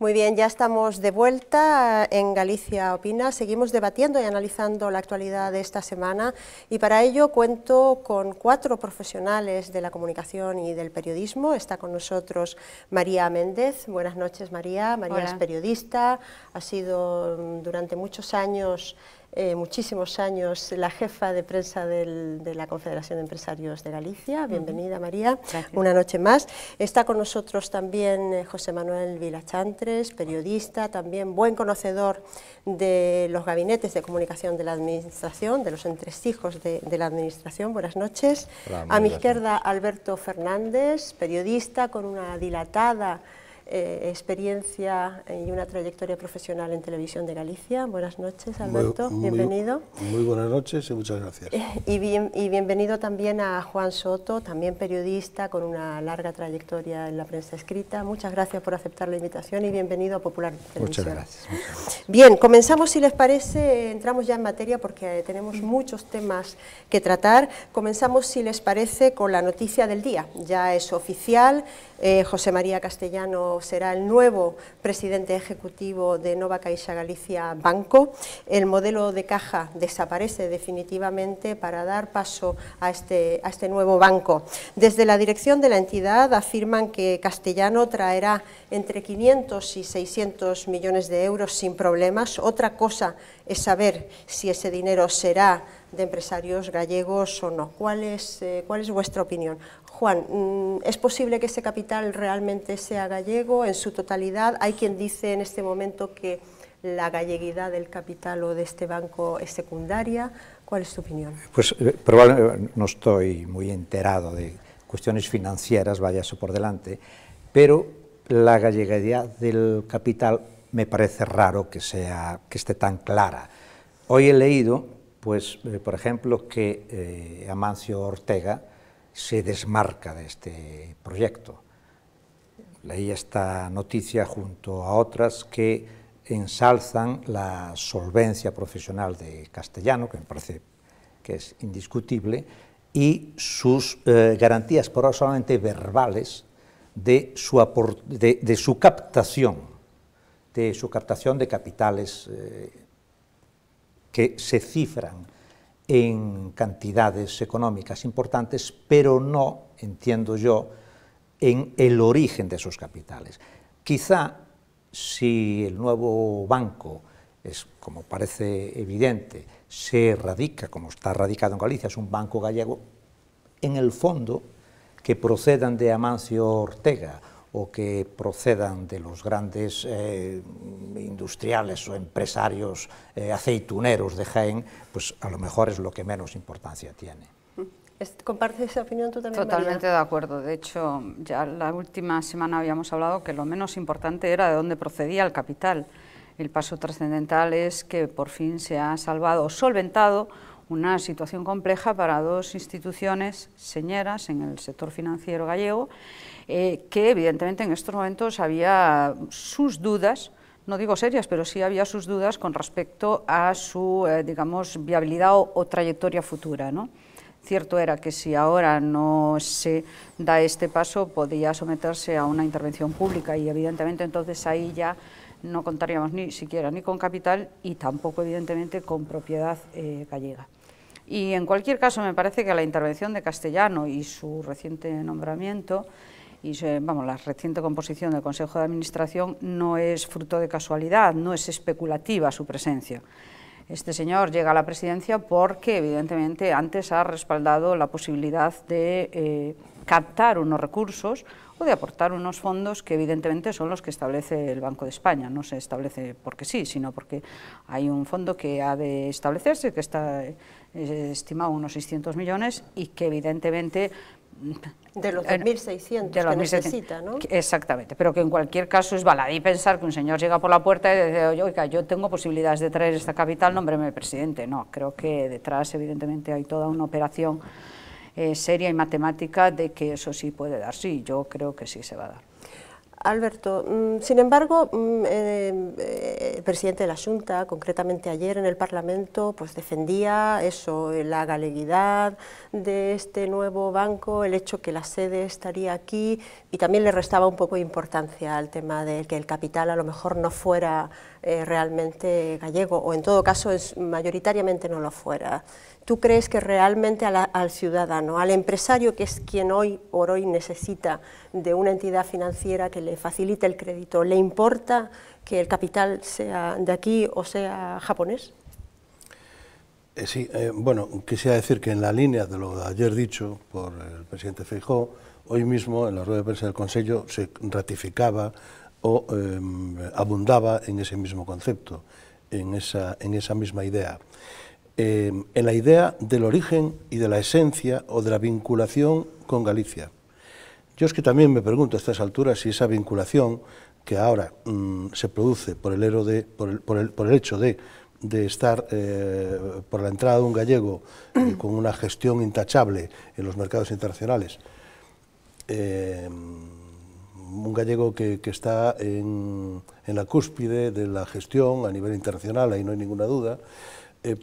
Muy bien, ya estamos de vuelta en Galicia Opina. Seguimos debatiendo y analizando la actualidad de esta semana y para ello cuento con 4 profesionales de la comunicación y del periodismo. Está con nosotros María Méndez. Buenas noches, María. María Hola. Es periodista, ha sido durante muchos años, muchísimos años, la jefa de prensa de la Confederación de Empresarios de Galicia. Bienvenida, María. Gracias. Una noche más. Está con nosotros también José Manuel Vilachantres, periodista, también buen conocedor de los gabinetes de comunicación de la Administración, de los entresijos de la Administración. Buenas noches. Hola, a mi izquierda, Alberto Fernández, periodista con una dilatada experiencia y una trayectoria profesional en Televisión de Galicia. Buenas noches, Alberto, bienvenido. Muy buenas noches y muchas gracias. Y bienvenido también a Juan Soto, también periodista con una larga trayectoria en la prensa escrita. Muchas gracias por aceptar la invitación y bienvenido a Popular Televisión. Muchas gracias. Bien, comenzamos, si les parece, entramos ya en materia porque tenemos muchos temas que tratar. Comenzamos, si les parece, con la noticia del día. Ya es oficial, José María Castellano será el nuevo presidente ejecutivo de Nova Caixa Galicia Banco. El modelo de caja desaparece definitivamente para dar paso a este nuevo banco. Desde la dirección de la entidad afirman que Castellano traerá entre 500 y 600 millones de euros sin problemas. Otra cosa es saber si ese dinero será de empresarios gallegos o no. ¿Cuál es vuestra opinión? Juan, ¿es posible que ese capital realmente sea gallego en su totalidad? Hay quien dice en este momento que la galleguidad del capital o de este banco es secundaria. ¿Cuál es tu opinión? Pues probablemente no estoy muy enterado de cuestiones financieras, vaya eso por delante, pero la galleguidad del capital me parece raro que esté tan clara. Hoy he leído, pues, por ejemplo, que Amancio Ortega se desmarca de este proyecto. Leí esta noticia junto a otras que ensalzan la solvencia profesional de Castellano, que me parece que es indiscutible, y sus garantías, por ahora solamente verbales, de su captación de capitales que se cifran en cantidades económicas importantes, pero no, entiendo yo, en el origen de esos capitales. Quizá, si el nuevo banco, como parece evidente, se radica, como está radicado en Galicia, es un banco gallego, en el fondo, que procedan de Amancio Ortega o que procedan de los grandes industriales o empresarios aceituneros de Jaén, pues a lo mejor es lo que menos importancia tiene. ¿Compartes esa opinión tú también, Totalmente María? de acuerdo. De hecho, ya la última semana habíamos hablado que lo menos importante era de dónde procedía el capital. El paso trascendental es que por fin se ha salvado o solventado una situación compleja para 2 instituciones señeras en el sector financiero gallego, que evidentemente en estos momentos había sus dudas, no digo serias, pero sí había sus dudas con respecto a su, digamos, viabilidad o trayectoria futura, ¿no? Cierto era que si ahora no se da este paso podía someterse a una intervención pública y evidentemente entonces ahí ya no contaríamos ni siquiera ni con capital y tampoco evidentemente con propiedad gallega. Y en cualquier caso me parece que la intervención de Castellano y su reciente nombramiento y la reciente composición del Consejo de Administración no es fruto de casualidad, no es especulativa su presencia. Este señor llega a la presidencia porque evidentemente antes ha respaldado la posibilidad de captar unos recursos o de aportar unos fondos que evidentemente son los que establece el Banco de España. No se establece porque sí, sino porque hay un fondo que ha de establecerse, que está estimado unos 600 millones y que evidentemente... De los 2.600 que necesita, ¿no? Exactamente, pero que en cualquier caso es baladí pensar que un señor llega por la puerta y dice, oiga, yo tengo posibilidades de traer esta capital, nómbreme presidente. No, creo que detrás evidentemente hay toda una operación seria y matemática de que eso sí puede dar. Sí, yo creo que sí se va a dar. Alberto, sin embargo, el presidente de la Xunta, concretamente ayer en el Parlamento, pues defendía eso, la galeguidad de este nuevo banco, el hecho que la sede estaría aquí, y también le restaba un poco de importancia al tema de que el capital a lo mejor no fuera realmente gallego, o en todo caso mayoritariamente no lo fuera. ¿Tú crees que realmente al ciudadano, al empresario, que es quien hoy por hoy necesita de una entidad financiera que le facilite el crédito, le importa que el capital sea de aquí o sea japonés? Sí, bueno, quisiera decir que en la línea de lo de ayer dicho por el presidente Feijóo, hoy mismo en la rueda de prensa del Consejo se ratificaba o abundaba en ese mismo concepto, en esa misma idea. En la idea del origen y de la esencia o de la vinculación con Galicia. Yo es que también me pregunto a estas alturas si esa vinculación que ahora se produce por el hecho de estar por la entrada de un gallego con una gestión intachable en los mercados internacionales, un gallego que está en la cúspide de la gestión a nivel internacional, ahí no hay ninguna duda,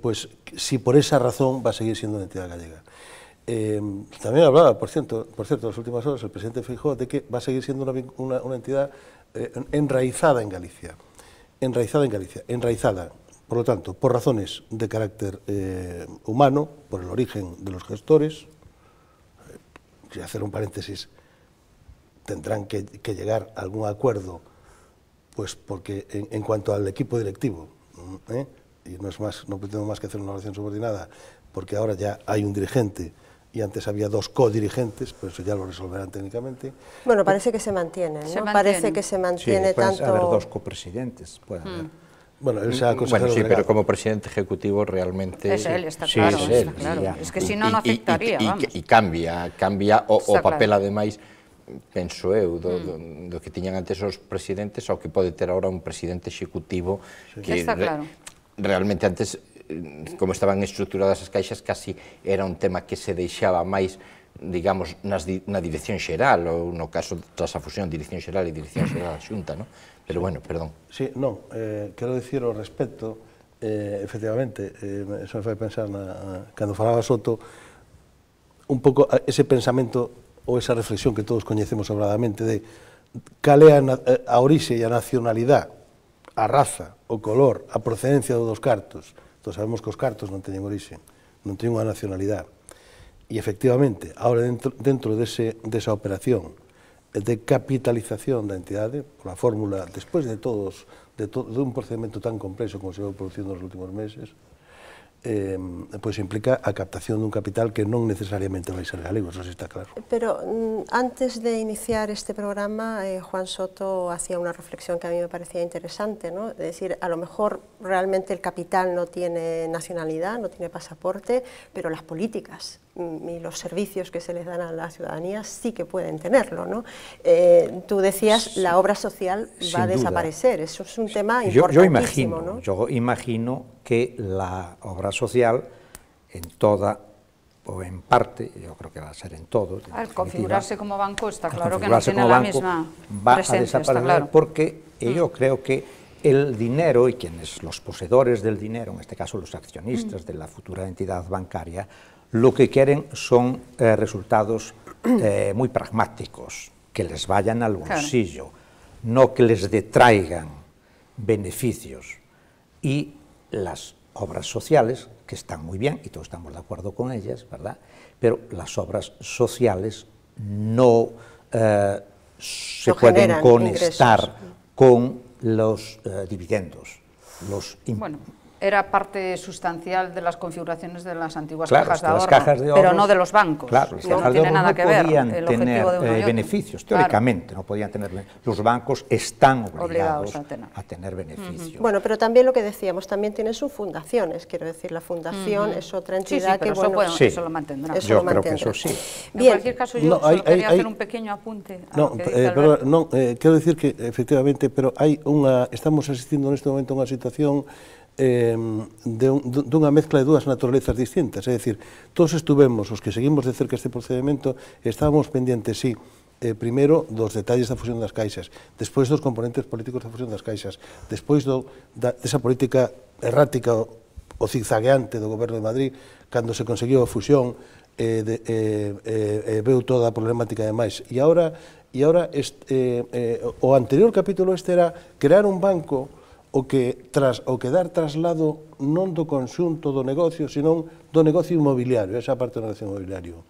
pues si por esa razón va a seguir siendo una entidad gallega. También hablaba, por cierto, en las últimas horas el presidente Feijóo de que va a seguir siendo una entidad enraizada en Galicia, por lo tanto, por razones de carácter humano, por el origen de los gestores. Si hacer un paréntesis, tendrán que llegar a algún acuerdo, pues porque en cuanto al equipo directivo, y no pretendo más que hacer una relación subordinada, porque ahora ya hay un dirigente y antes había dos codirigentes, pero eso ya lo resolverán técnicamente. Bueno, parece que se mantienen, ¿no? Parece que se mantiene tanto... Sí, puede haber dos copresidentes, puede haber. Bueno, él sea consejero sí, pero como presidente ejecutivo realmente... Es él, está claro, es él, está claro. Ya. Es que si no, no aceptaría, vamos. E cambia o papel, claro. ademais, penso eu, do que tiñan antes os presidentes ao que pode ter agora un presidente executivo que está claro. Realmente antes, como estaban estructuradas as caixas, casi era un tema que se deixaba máis, digamos, na dirección xeral, ou no caso tras a fusión, dirección xeral e dirección xeral da Xunta, non? Pero bueno, perdón. Sí, non, quero dicir ao respecto, efectivamente, eso me fai pensar, cando falaba Soto, un pouco ese pensamento ou esa reflexión que todos coñecemos sobradamente de cal é a orixe e a nacionalidade, a raza, o color, a procedencia dos cartos. Todos sabemos que os cartos non teñen orixe, non teñen unha nacionalidade. E, efectivamente, ahora dentro desa operación de capitalización da entidade, por a fórmula, despois de un procedimento tan complexo como se vai producindo nos últimos meses, pois implica a captación dun capital que non necesariamente vai ser galego, eso sí está claro. Pero antes de iniciar este programa, Juan Soto hacía una reflexión que a mí me parecía interesante, ¿no? Es decir, a lo mejor realmente el capital no tiene nacionalidad, no tiene pasaporte, pero las políticas y los servicios que se les dan a la ciudadanía sí que pueden tenerlo, ¿no? Tú decías, la obra social va a desaparecer, eso es un tema importantísimo, ¿no? Yo imagino que la obra social, en toda o en parte, yo creo que va a ser en todo. Al configurarse como banco está claro que no tiene la misma presencia, está claro. Porque yo creo que el dinero y quienes, los poseedores del dinero, en este caso los accionistas de la futura entidad bancaria, lo que quieren son resultados muy pragmáticos, que les vayan al bolsillo, no que les detraigan beneficios. Y las obras sociales, que están muy bien, y todos estamos de acuerdo con ellas, ¿verdad? Pero las obras sociales no se pueden conectar con los dividendos. Bueno, era parte sustancial de las configuraciones de las antiguas cajas de ahorro, pero no de los bancos. Claro, las cajas de ahorro no podían tener beneficios, teóricamente no podían tener beneficios. Los bancos están obligados a tener beneficios. Bueno, pero también lo que decíamos, también tienen sus fundaciones, quiero decir, la fundación es otra entidad que, bueno, eso lo mantendrá. Yo creo que eso sí. En cualquier caso, yo solo quería hacer un pequeño apunte. Quiero decir que, efectivamente, pero estamos asistiendo en este momento a unha situación dunha mezcla de dúas naturalezas distintas, é dicir, todos estuvemos, os que seguimos de cerca este procedimento, estábamos pendientes, sí, primeiro dos detalles da fusión das caixas, despois dos componentes políticos da fusión das caixas, despois desa política errática o zigzagueante do goberno de Madrid, cando se conseguiu a fusión, veu toda a problemática de máis. E agora o anterior capítulo este era crear un banco o que dar traslado non do conxunto do negocio, senón do negocio inmobiliario, esa parte do negocio inmobiliario.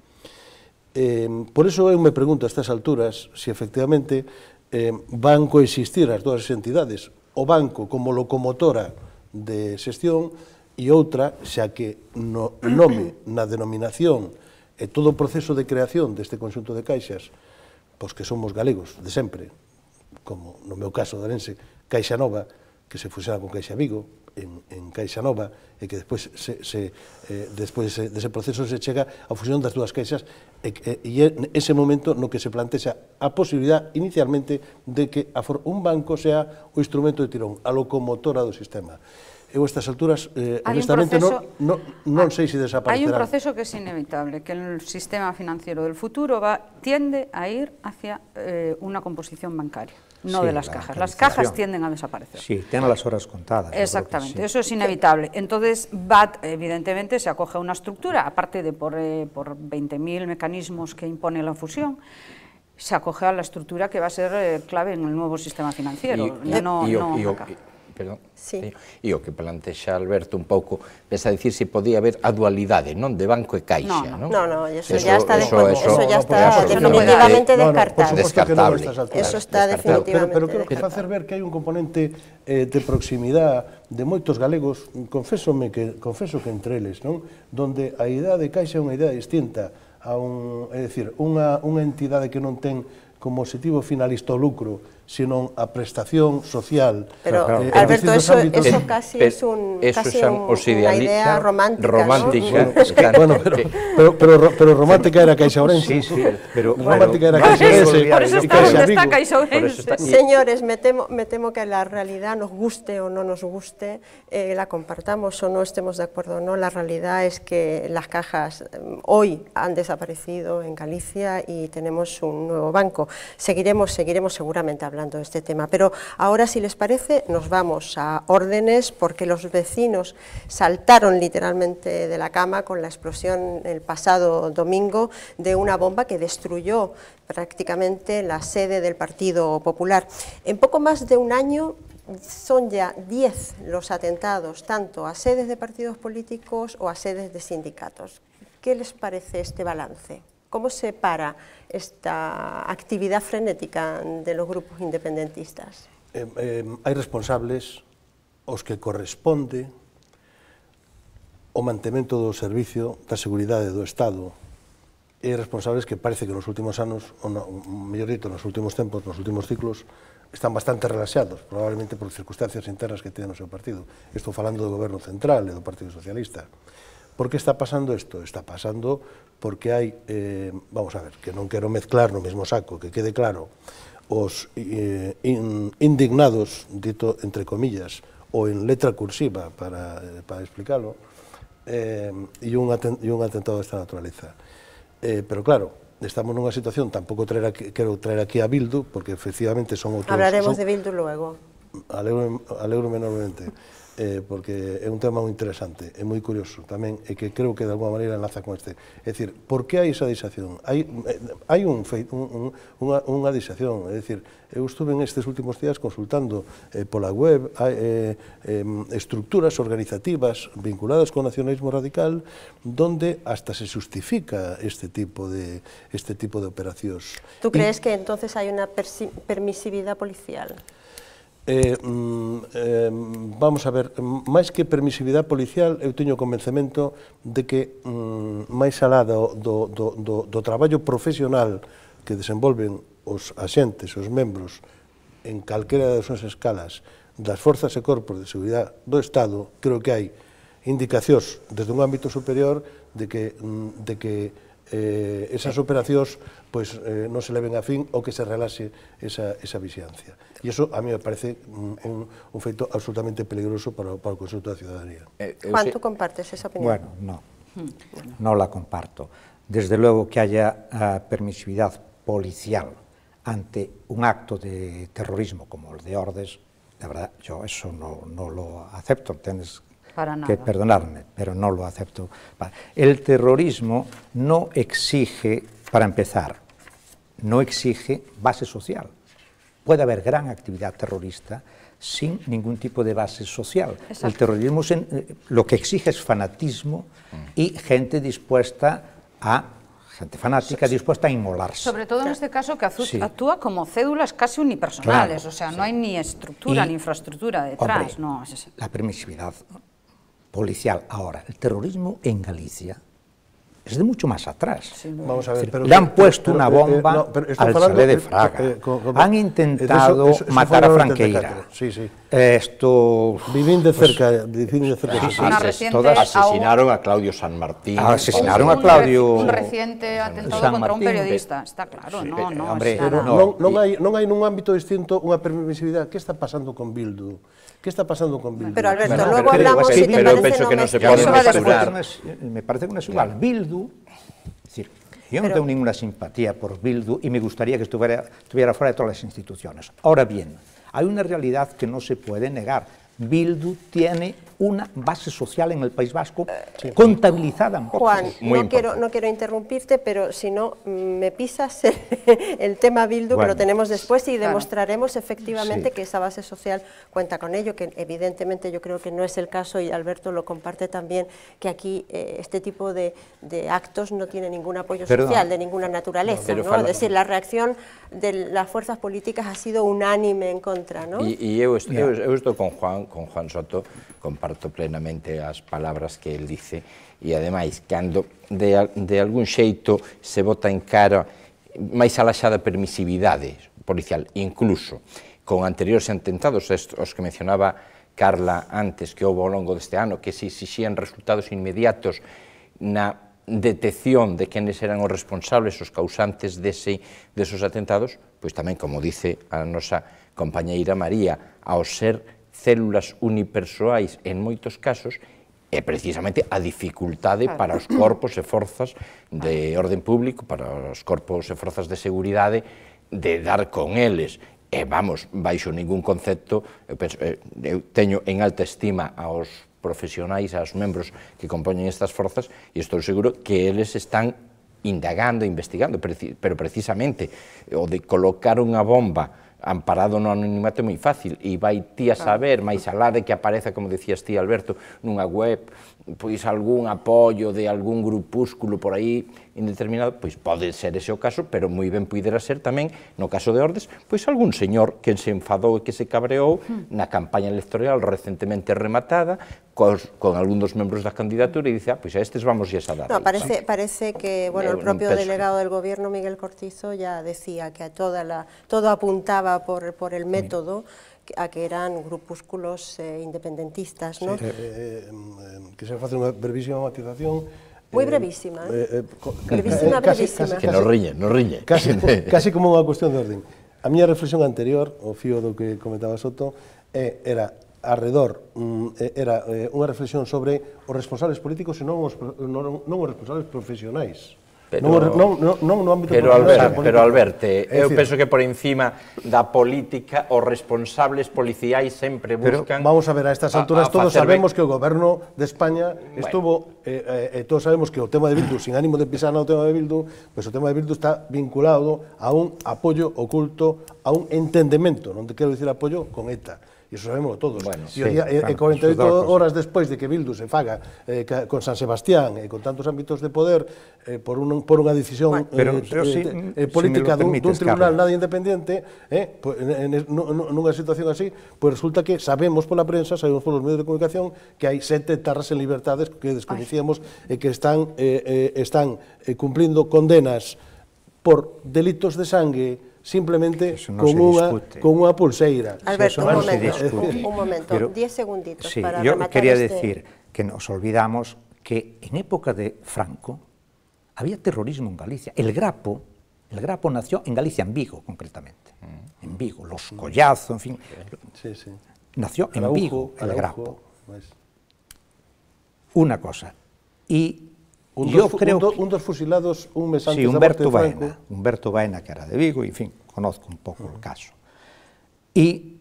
Por iso eu me pregunto a estas alturas se efectivamente van coexistir as dúas entidades, o banco como locomotora de xestión e outra, xa que no nome, na denominación e todo o proceso de creación deste conxunto de caixas, pois que somos galegos de sempre, como no meu caso de Arense, Caixa Nova, que se fusiona con Caixa Vigo, en Caixa Nova, e que despois dese proceso se chega a fusión das dúas caixas, e ese momento no que se plantexa a posibilidad inicialmente de que un banco sea o instrumento de tirón, a locomotora do sistema. Eu a estas alturas, honestamente, non sei se desaparecerá. Hay un proceso que es inevitable, que el sistema financiero del futuro tiende a ir hacia una composición bancaria, no de las cajas. Las cajas tienden a desaparecer. Sí, tienen las horas contadas. Exactamente, eso es inevitable. Entonces, evidentemente, se acoge a una estructura, aparte de por 20.000 mecanismos que impone la fusión, se acoge a la estructura que va a ser clave en el nuevo sistema financiero. Perdón, e o que plantexa Alberto un pouco, pensa dicir se podía haber a dualidade, non, de banco e caixa, non? Non, eso ya está definitivamente descartable. Eso está definitivamente descartable. Pero creo que facer ver que hai un componente de proximidade de moitos galegos, confeso que entre eles, non? Donde a idea de caixa é unha idea distinta, é dicir, unha entidade que non ten como objetivo finalista o lucro, sino a prestación social. Pero, Alberto, eso casi es una idea romántica, ¿no? Pero romántica era Caixa Ourense. Sí, pero romántica era Caixa Ourense. Por eso está Caixa Ourense. Señores, me temo que la realidad, nos guste o no nos guste, la compartamos o no estemos de acuerdo o no, la realidad es que las cajas hoy han desaparecido en Galicia y tenemos un nuevo banco. Seguiremos seguramente hablando de este tema, pero ahora, si les parece, nos vamos a órdenes, porque los vecinos saltaron literalmente de la cama con la explosión el pasado domingo de una bomba que destruyó prácticamente la sede del Partido Popular. En poco más de un año son ya 10 los atentados, tanto a sedes de partidos políticos o a sedes de sindicatos. ¿Qué les parece este balance? ¿Cómo se para esta actividad frenética de los grupos independentistas? Hai responsables aos que corresponde o mantemento do servicio da seguridade do Estado, e responsables que parece que nos últimos anos, ou mellor dito, nos últimos tempos, nos últimos ciclos, están bastante relaxados, probablemente por circunstancias internas que teñen no seu partido. Estou falando do Goberno Central e do Partido Socialista. Por que está pasando isto? Está pasando porque hai, vamos a ver, que non quero mezclar no mesmo saco, que quede claro, os indignados, dito entre comillas, ou en letra cursiva para explicarlo, e un atentado desta naturaleza. Pero claro, estamos nunha situación, tampouco quero traer aquí a Bildu, porque efectivamente son outros... Hablaremos de Bildu luego. Alegro enormemente, porque é un tema moi interesante, é moi curioso tamén, e que creo que de alguma maneira enlaza con este. É dicir, por que hai esa disación? Hai unha disación, é dicir, eu estuve estes últimos días consultando pola web estructuras organizativas vinculadas con o nacionalismo radical, donde hasta se justifica este tipo de operacións. ¿Tú crees que entonces hai unha permisividade policial? Vamos a ver, máis que permisividade policial, eu teño o convencemento de que máis alá do traballo profesional que desenvolven os axentes, os membros, en calquera das súas escalas das forzas e corpos de seguridade do Estado, creo que hai indicacións desde un ámbito superior de que esas operacións non se leven a fin ou que se relaxe esa vixiancia. E iso a mí me parece un feito absolutamente peligroso para o conxunto da ciudadanía. Juan, ¿tú compartes esa opinión? Bueno, no la comparto. Desde luego que haya permisividad policial ante un acto de terrorismo como el de Ordes, de verdad, yo eso no lo acepto, tienes que perdonarme, pero no lo acepto. El terrorismo no exige, para empezar, no exige base social. Puede haber gran actividad terrorista sin ningún tipo de base social. Exacto. El terrorismo lo que exige es fanatismo y gente dispuesta gente fanática dispuesta a inmolarse. Sobre todo en este caso que actúa como cédulas casi unipersonales, o sea, no hay ni estructura ni infraestructura detrás. Hombre, la permisividad policial. Ahora, el terrorismo en Galicia es de mucho más atrás. Sí, vamos a ver, le han puesto una bomba al chalet de Fraga. Han intentado matar a Franqueira. Sí, sí. Esto... Vivín de cerca. Asesinaron a Claudio San Martín. Asesinaron a Claudio... Un reciente atentado contra un periodista, está claro. Non hai nun ámbito distinto unha permisividade. Que está pasando con Bildu? ¿Qué está pasando con Bildu? Pero Alberto, luego hablamos y te parece que no se puede mesurar. Me parece que no es igual. Bildu, es decir, yo no tengo ninguna simpatía por Bildu y me gustaría que estuviera fuera de todas las instituciones. Ahora bien, hay una realidad que no se puede negar. Bildu tiene una base social en el País Vasco contabilizada en Juan, no quiero interrumpirte, pero si no me pisas el tema Bildu, que lo tenemos después y demostraremos efectivamente que esa base social cuenta con ello, que evidentemente yo creo que no es el caso y Alberto lo comparte también, que aquí este tipo de actos no tiene ningún apoyo social de ninguna naturaleza, ¿no? Es decir, la reacción de las fuerzas políticas ha sido unánime en contra, ¿no? Y eu estou con Juan Soto, comparto plenamente as palabras que el dice e ademais cando de algún xeito se bota en cara máis alaxada permisividade policial, incluso con anteriores atentados, os que mencionaba Carla antes, que houve ao longo deste ano, que se exixían resultados inmediatos na detección de quenes eran os responsables, os causantes desos atentados, pois tamén, como dice a nosa compañeira María, ao ser células unipersoais en moitos casos, é precisamente a dificultade para os corpos e forzas de orden público, para os corpos e forzas de seguridade, de dar con eles. E vamos, baixo ningún concepto, eu teño en alta estima aos profesionais, aos membros que compoñen estas forzas, e estou seguro que eles están indagando, investigando, pero precisamente o de colocar unha bomba amparado no anonimato é moi fácil, e vai ti a saber, máis alá de que apareza, como decías ti, Alberto, nunha web, pois algún apoio de algún grupúsculo por aí indeterminado, pois pode ser ese o caso, pero moi ben puidera ser tamén, no caso de Ordes, pois algún señor que se enfadou e que se cabreou na campaña electoral recentemente rematada, con algún dos membros da candidatura, e dice, pois a estes vamos a dar. No, parece que, bueno, el propio delegado del gobierno, Miguel Cortizo, ya decía que todo apuntaba por el método a que eran grupúsculos independentistas, ¿no? Que se face unha brevísima matización. Moi brevísima, brevísima. Que nos riñe. Casi como unha cuestión de orden. A miña reflexión anterior, o fío do que comentaba Soto, era unha reflexión sobre os responsables políticos e non os responsables profesionais. Pero Alberto, eu penso que por encima da política os responsables policiais sempre buscan... Vamos a ver, a estas alturas todos sabemos que o goberno de España estuvo, todos sabemos que o tema de Bildu, sin ánimo de pisar no tema de Bildu, pues o tema de Bildu está vinculado a un apoyo oculto, a un entendemento, non te quero dicir apoyo, con ETA. E iso sabemos todos. E 48 horas despois de que Bildu se faga con San Sebastián e con tantos ámbitos de poder por unha decisión política dun tribunal nada independiente, nunha situación así, pois resulta que sabemos pola prensa, sabemos polos medios de comunicación, que hai 7 tarras en libertades que descoñecíamos e que están cumplindo condenas por delitos de sangue simplemente con unha pulseira. Alberto, un momento, 10 segunditos para rematar. Yo quería decir que nos olvidamos que en época de Franco había terrorismo en Galicia. El Grapo nació en Galicia, en Vigo, concretamente. En Vigo, los Collazo, en fin. Nació en Vigo, el Grapo. Una cosa. Y Un Yo creo dos fusilados un mes antes sí, da muerte de Franco. Humberto Baena, que era de Vigo, y en fin, conozco un poco el caso. Y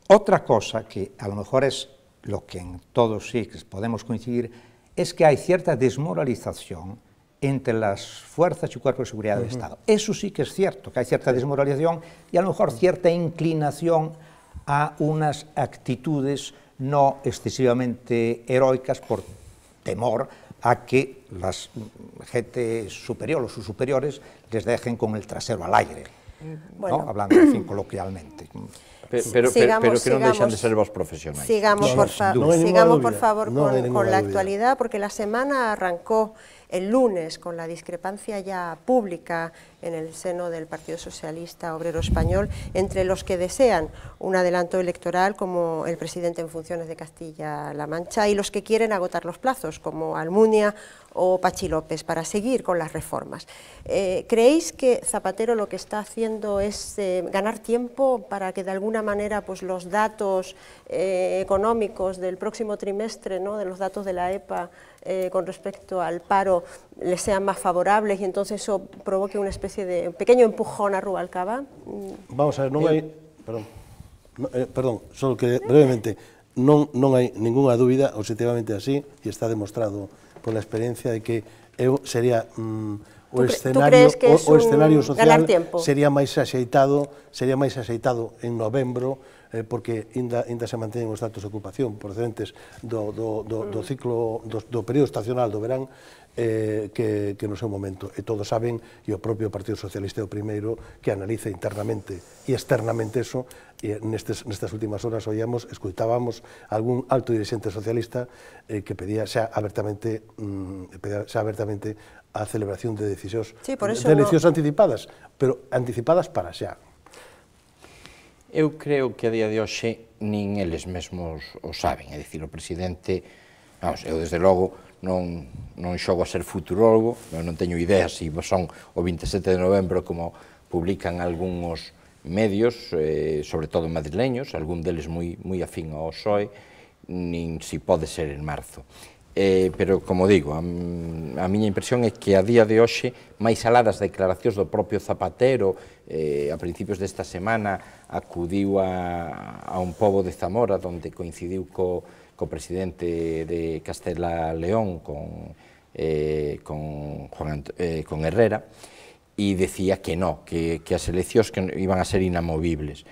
otra cosa que a lo mejor es lo que en todos sí podemos coincidir, es que hay cierta desmoralización entre las fuerzas y cuerpos de seguridad del Estado. Eso sí que es cierto, que hay cierta desmoralización y a lo mejor cierta inclinación a unas actitudes no excesivamente heroicas por temor a que la gente superior, los sus superiores, les dejen con el trasero al aire, bueno, ¿no? Hablando, en fin, coloquialmente. Pero que non deixan de ser vos profesionais. Sigamos, por favor, con la actualidad, porque la semana arrancó el lunes con la discrepancia ya pública en el seno del Partido Socialista Obrero Español entre los que desean un adelanto electoral como el presidente en funciones de Castilla-La Mancha y los que quieren agotar los plazos como Almunia o Pachi López para seguir con las reformas. ¿Creéis que Zapatero lo que está haciendo es ganar tiempo para que de alguna manera pues, los datos económicos del próximo trimestre, ¿no? de los datos de la EPA con respecto al paro les sean más favorables y entonces eso provoque una especie de un pequeño empujón a Rubalcaba? Vamos a ver, non hai... Perdón, solo que brevemente, non hai ninguna dúbida, objetivamente así, e está demostrado por la experiencia de que sería o escenario social sería máis axeitado en novembro, porque ainda se manteñen os datos de ocupación procedentes do período estacional do verán que no seu momento. E todos saben, e o propio Partido Socialista é o primeiro que analiza internamente e externamente eso, e nestas últimas horas escutábamos algún alto dirigente socialista que pedía xa abertamente a celebración de decisións de eleccións anticipadas, pero anticipadas para xa. Eu creo que a día de hoxe nin eles mesmos o saben, é dicir, o presidente, vamos, eu desde logo non xogo a ser futurólogo, eu non teño idea se son o 27 de novembro como publican algúns medios, sobre todo madrileños, algún deles moi afín ao PSOE, nin si pode ser en marzo. Pero, como digo, a miña impresión é que a día de hoxe, máis alá das declaracións do propio Zapatero, a principios desta semana acudiu a un pobo de Zamora, onde coincidiu co presidente de Castela León, con Herrera, e decía que non, que as eleccións iban a ser inamovibles.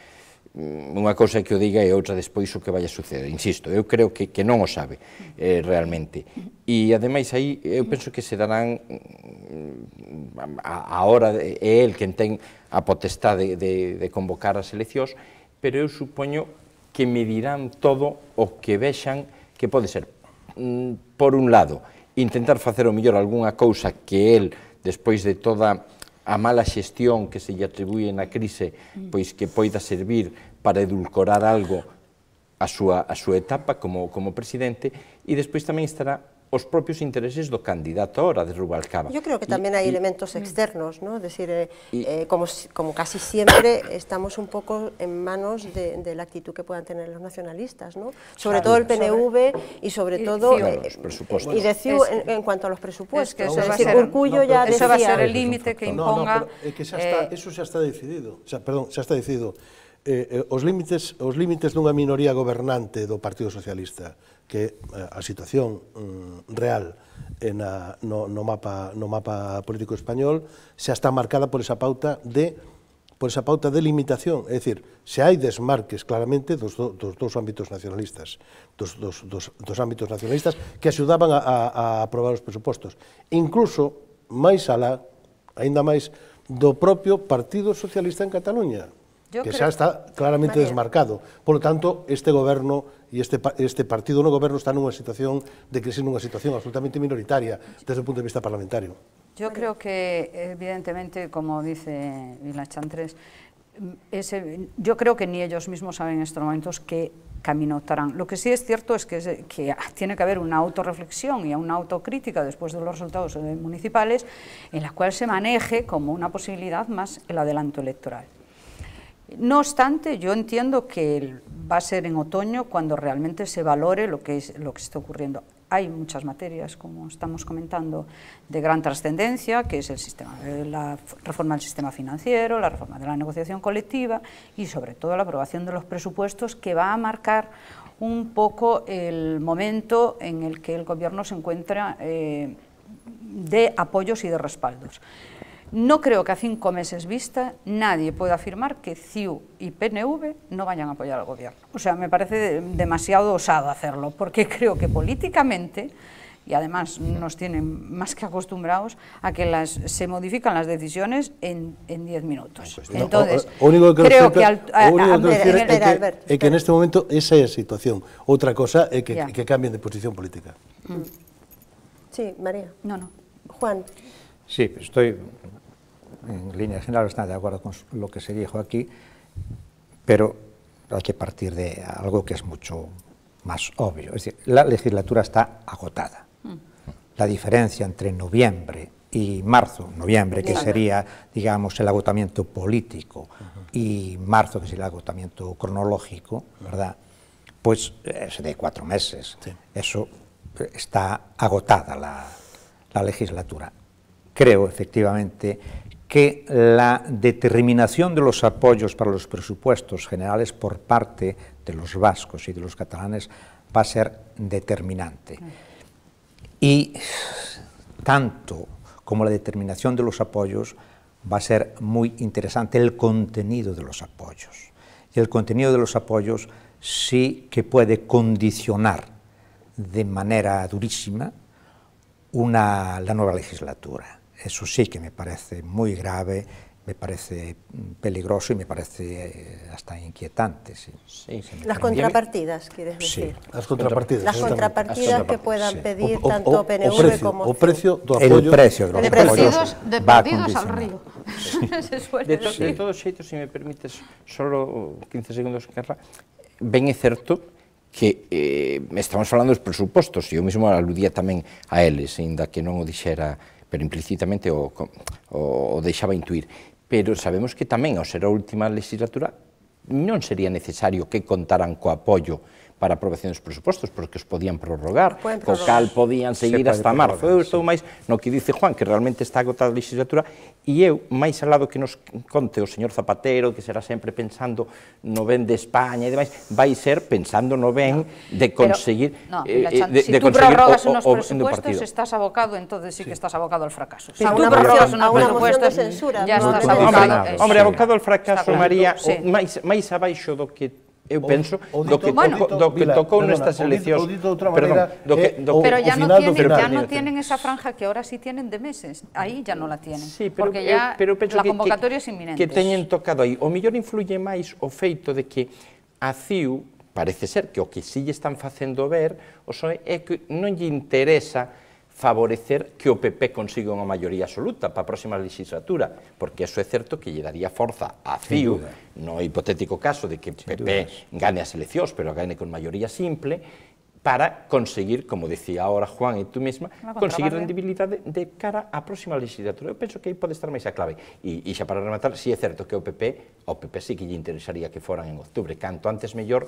Unha cousa é que o diga e outra despois o que vai a suceder. Insisto, eu creo que non o sabe realmente. E, ademais, aí eu penso que se darán a hora, é el quen ten a potestade de convocar as eleccións, pero eu supoño que medirán todo o que vexan que pode ser, por un lado, intentar facer o mellor algunha cousa que el, despois de toda a mala xestión que se lle atribúe na crise, pois que poida servir para edulcorar algo a súa etapa como presidente, e despois tamén estará os propios intereses do candidato ahora, de Rubalcaba. Yo creo que tamén hai elementos externos, ¿no? Es decir, como casi siempre estamos un poco en manos de la actitud que puedan tener los nacionalistas, ¿no? Sobre todo el PNV y sobre todo y de CiU en cuanto a los presupuestos. Es decir, Urcullo ya decía... Eso va a ser el límite que imponga... Eso xa está decidido, xa está decidido. Os límites dunha minoría gobernante do Partido Socialista, que a situación real no mapa político español xa está marcada por esa pauta de limitación, é dicir, se hai desmarques claramente dos dous ámbitos nacionalistas, dos ámbitos nacionalistas que axudaban a aprobar os presupostos, incluso máis alá, aínda máis, do propio Partido Socialista en Cataluña, que xa está claramente desmarcado. Por lo tanto, este goberno e este partido no goberno está nunha situación de crisis, nunha situación absolutamente minoritaria desde o punto de vista parlamentario. Yo creo que, evidentemente, como dice Vila Chantres, yo creo que ni ellos mismos saben en estos momentos qué camino optarán. Lo que sí es cierto es que tiene que haber una autorreflexión y una autocrítica después de los resultados municipales en la cual se maneje como una posibilidad más el adelanto electoral. No obstante, yo entiendo que va a ser en otoño cuando realmente se valore lo que está ocurriendo. hay muchas materias, como estamos comentando, de gran trascendencia, que es la reforma del sistema financiero, la reforma de la negociación colectiva y sobre todo la aprobación de los presupuestos, que va a marcar un poco el momento en el que el Gobierno se encuentra de apoyos y de respaldos. No creo que a 5 meses vista nadie pueda afirmar que CiU y PNV no vayan a apoyar al Gobierno. O sea, me parece demasiado osado hacerlo, porque creo que políticamente, y además nos tienen más que acostumbrados a que se modifican las decisiones en 10 minutos. Entonces, creo que é que en este momento esa é a situación. Outra cosa é que cambien de posición política. Sí, María. No. Juan. Sí, estoy en línea general bastante de acuerdo con lo que se dijo aquí, pero hay que partir de algo que es mucho más obvio. Es decir, la legislatura está agotada. La diferencia entre noviembre y marzo, noviembre que sería, digamos, el agotamiento político y marzo que sería el agotamiento cronológico, ¿verdad? Pues es de 4 meses. Sí. Eso está agotada la legislatura. Creo, efectivamente, que la determinación de los apoyos para los presupuestos generales por parte de los vascos y de los catalanes va a ser determinante. Y tanto como la determinación de los apoyos va a ser muy interesante el contenido de los apoyos. Y el contenido de los apoyos sí que puede condicionar de manera durísima la nueva legislatura. Eso sí que me parece muy grave, me parece peligroso y me parece hasta inquietante. Sí, las contrapartidas, ¿quieres decir? Sí, las contrapartidas. Las contrapartidas que puedan pedir tanto PNV como... O precio do apoyo. El precio de los apoyos de va a perdidos al condicionar. río. De todos xeitos, se me permites, solo 15 segundos, Carla, ben é certo que estamos falando dos presupostos, e eu mesmo aludía tamén a eles, ainda que non o dixera, pero implícitamente o deixaba intuir. Pero sabemos que tamén, ao ser a última legislatura, non sería necesario que contaran co apoio para a aprobación dos presupostos, porque os podían prorrogar, co cal podían seguir hasta marzo. Eu estou máis no que dice Juan, que realmente está agotada a legislatura, e eu, máis al lado que nos conte o señor Zapatero, que será sempre pensando no ben de España e demais, vai ser pensando no ben de conseguir... Si tú prorrogas unos presupuestos, estás abocado, entonces sí que estás abocado al fracaso. Si tú prorrogas unos presupuestos, ya estás abocado. Hombre, abocado al fracaso, María, máis abaixo do que eu penso, do que tocou nestas eleccións, pero ya no tienen esa franja que ahora sí tienen de meses, ahí ya no la tienen, porque ya la convocatoria es inminente. Que teñen tocado aí, o mellor influye máis o feito de que a CiU, parece ser que o que sí lle están facendo ver, é que non lle interesa favorecer que o PP consiga unha maioría absoluta para a próxima legislatura, porque eso é certo que lle daría forza a CiU, no hipotético caso de que PP gane as eleccións, pero gane con maioría simple, para conseguir, como decía ahora Juan e tú mesma, conseguir rendibilidade de cara á próxima legislatura. Eu penso que aí pode estar máis a clave. E xa para rematar, si é certo que o PP sí que lle interesaría que foran en outubro, canto antes mellor,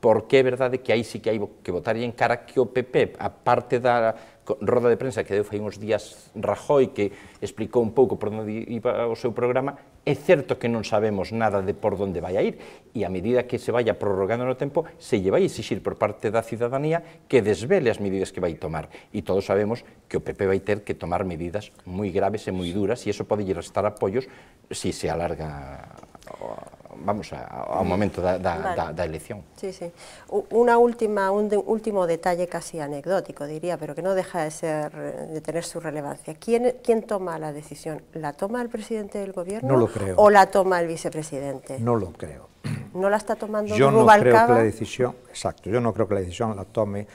porque é verdade que aí sí que hai que votar en cara que o PP, a parte da roda de prensa que deu fai uns días Rajoy, que explicou un pouco por onde iba o seu programa, é certo que non sabemos nada de por onde vai a ir, e a medida que se vaya prorrogando no tempo, se lle vai exixir por parte da cidadanía que desvele as medidas que vai tomar, e todos sabemos que o PP vai ter que tomar medidas moi graves e moi duras, e iso pode lle restar apoios se se alarga vamos ao momento da elección. Sí, sí. Un último detalle casi anecdótico, diría, pero que no deja de tener su relevancia. ¿Quién toma la decisión? ¿La toma el presidente del gobierno? No lo creo. ¿O la toma el vicepresidente? No lo creo. ¿No la está tomando Rubalcaba? Yo no creo que la decisión, exacto, yo no creo que la decisión la tome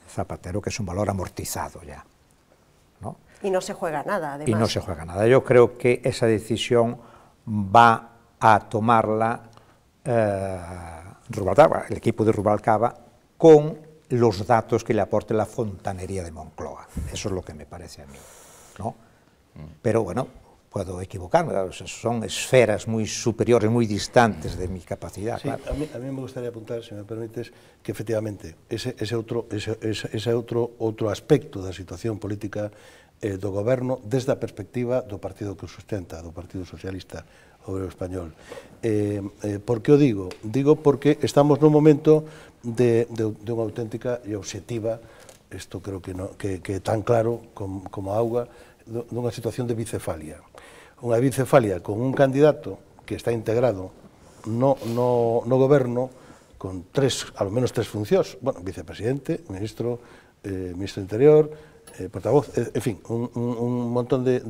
Zapatero, que es un valor amortizado ya, ¿no? Y no se juega nada, además. Y no se juega nada. Yo creo que esa decisión va a tomarla Rubalcaba, el equipo de Rubalcaba, con los datos que le aporte la fontanería de Moncloa. Eso es lo que me parece a mí, ¿no? Pero bueno, puedo equivocarme, claro, son esferas muy superiores, muy distantes de mi capacidad. Sí, claro. a mí me gustaría apuntar, si me permites, que efectivamente ese outro aspecto da situación política do goberno desde a perspectiva do partido que o sustenta, do Partido Socialista Obrero Español. Por que o digo? Digo porque estamos nun momento de unha auténtica e obxectiva, isto creo que é tan claro como a auga, dunha situación de bicefalia. Unha bicefalia con un candidato que está integrado no goberno con ao menos tres funcións, bueno, vicepresidente, ministro do Interior, portavoz, en fin, un montón de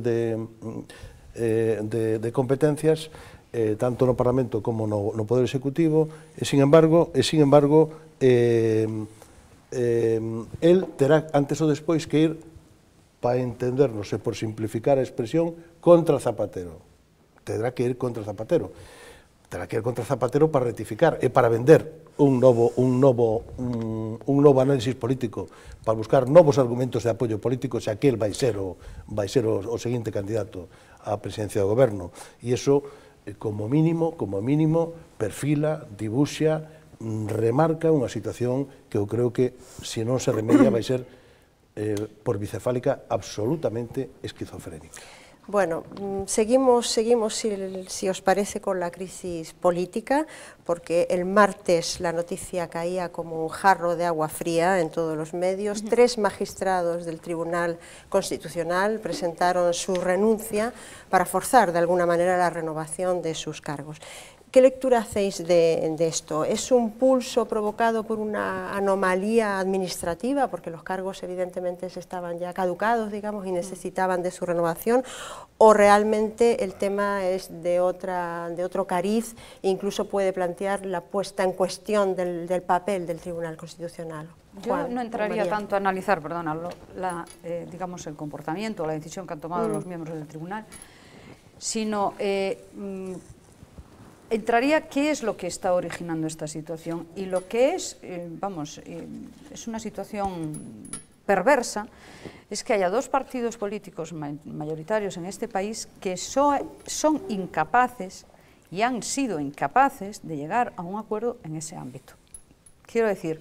competencias, tanto no Parlamento como no Poder Executivo, e, sin embargo, el terá antes ou despois que ir, para entendernos e por simplificar a expresión, contra Zapatero. Tendrá que ir contra Zapatero. Terá que ir contra Zapatero para rectificar e para vender un novo análisis político, para buscar novos argumentos de apoio político, se aquel vai ser o seguinte candidato á presidencia do goberno. E iso, como mínimo, perfila, dibuxa, remarca unha situación que eu creo que, se non se remedia, vai ser, por bicefálica, absolutamente esquizofrénica. Bueno, seguimos si os parece, con la crisis política, porque el martes la noticia caía como un jarro de agua fría en todos los medios. 3 magistrados del Tribunal Constitucional presentaron su renuncia para forzar de alguna manera la renovación de sus cargos. ¿Qué lectura hacéis de esto? ¿Es un pulso provocado por una anomalía administrativa, porque los cargos evidentemente estaban ya caducados, digamos, y necesitaban de su renovación, o realmente el tema es de otro cariz e incluso puede plantear la puesta en cuestión del papel del Tribunal Constitucional? Yo no entraría tanto a analizar, digamos, el comportamiento, la decisión que han tomado los miembros del tribunal, sino entraría qué es lo que está originando esta situación, y lo que es, es una situación perversa, es que haya 2 partidos políticos mayoritarios en este país que son incapaces y han sido incapaces de llegar a un acuerdo en ese ámbito. Quiero decir,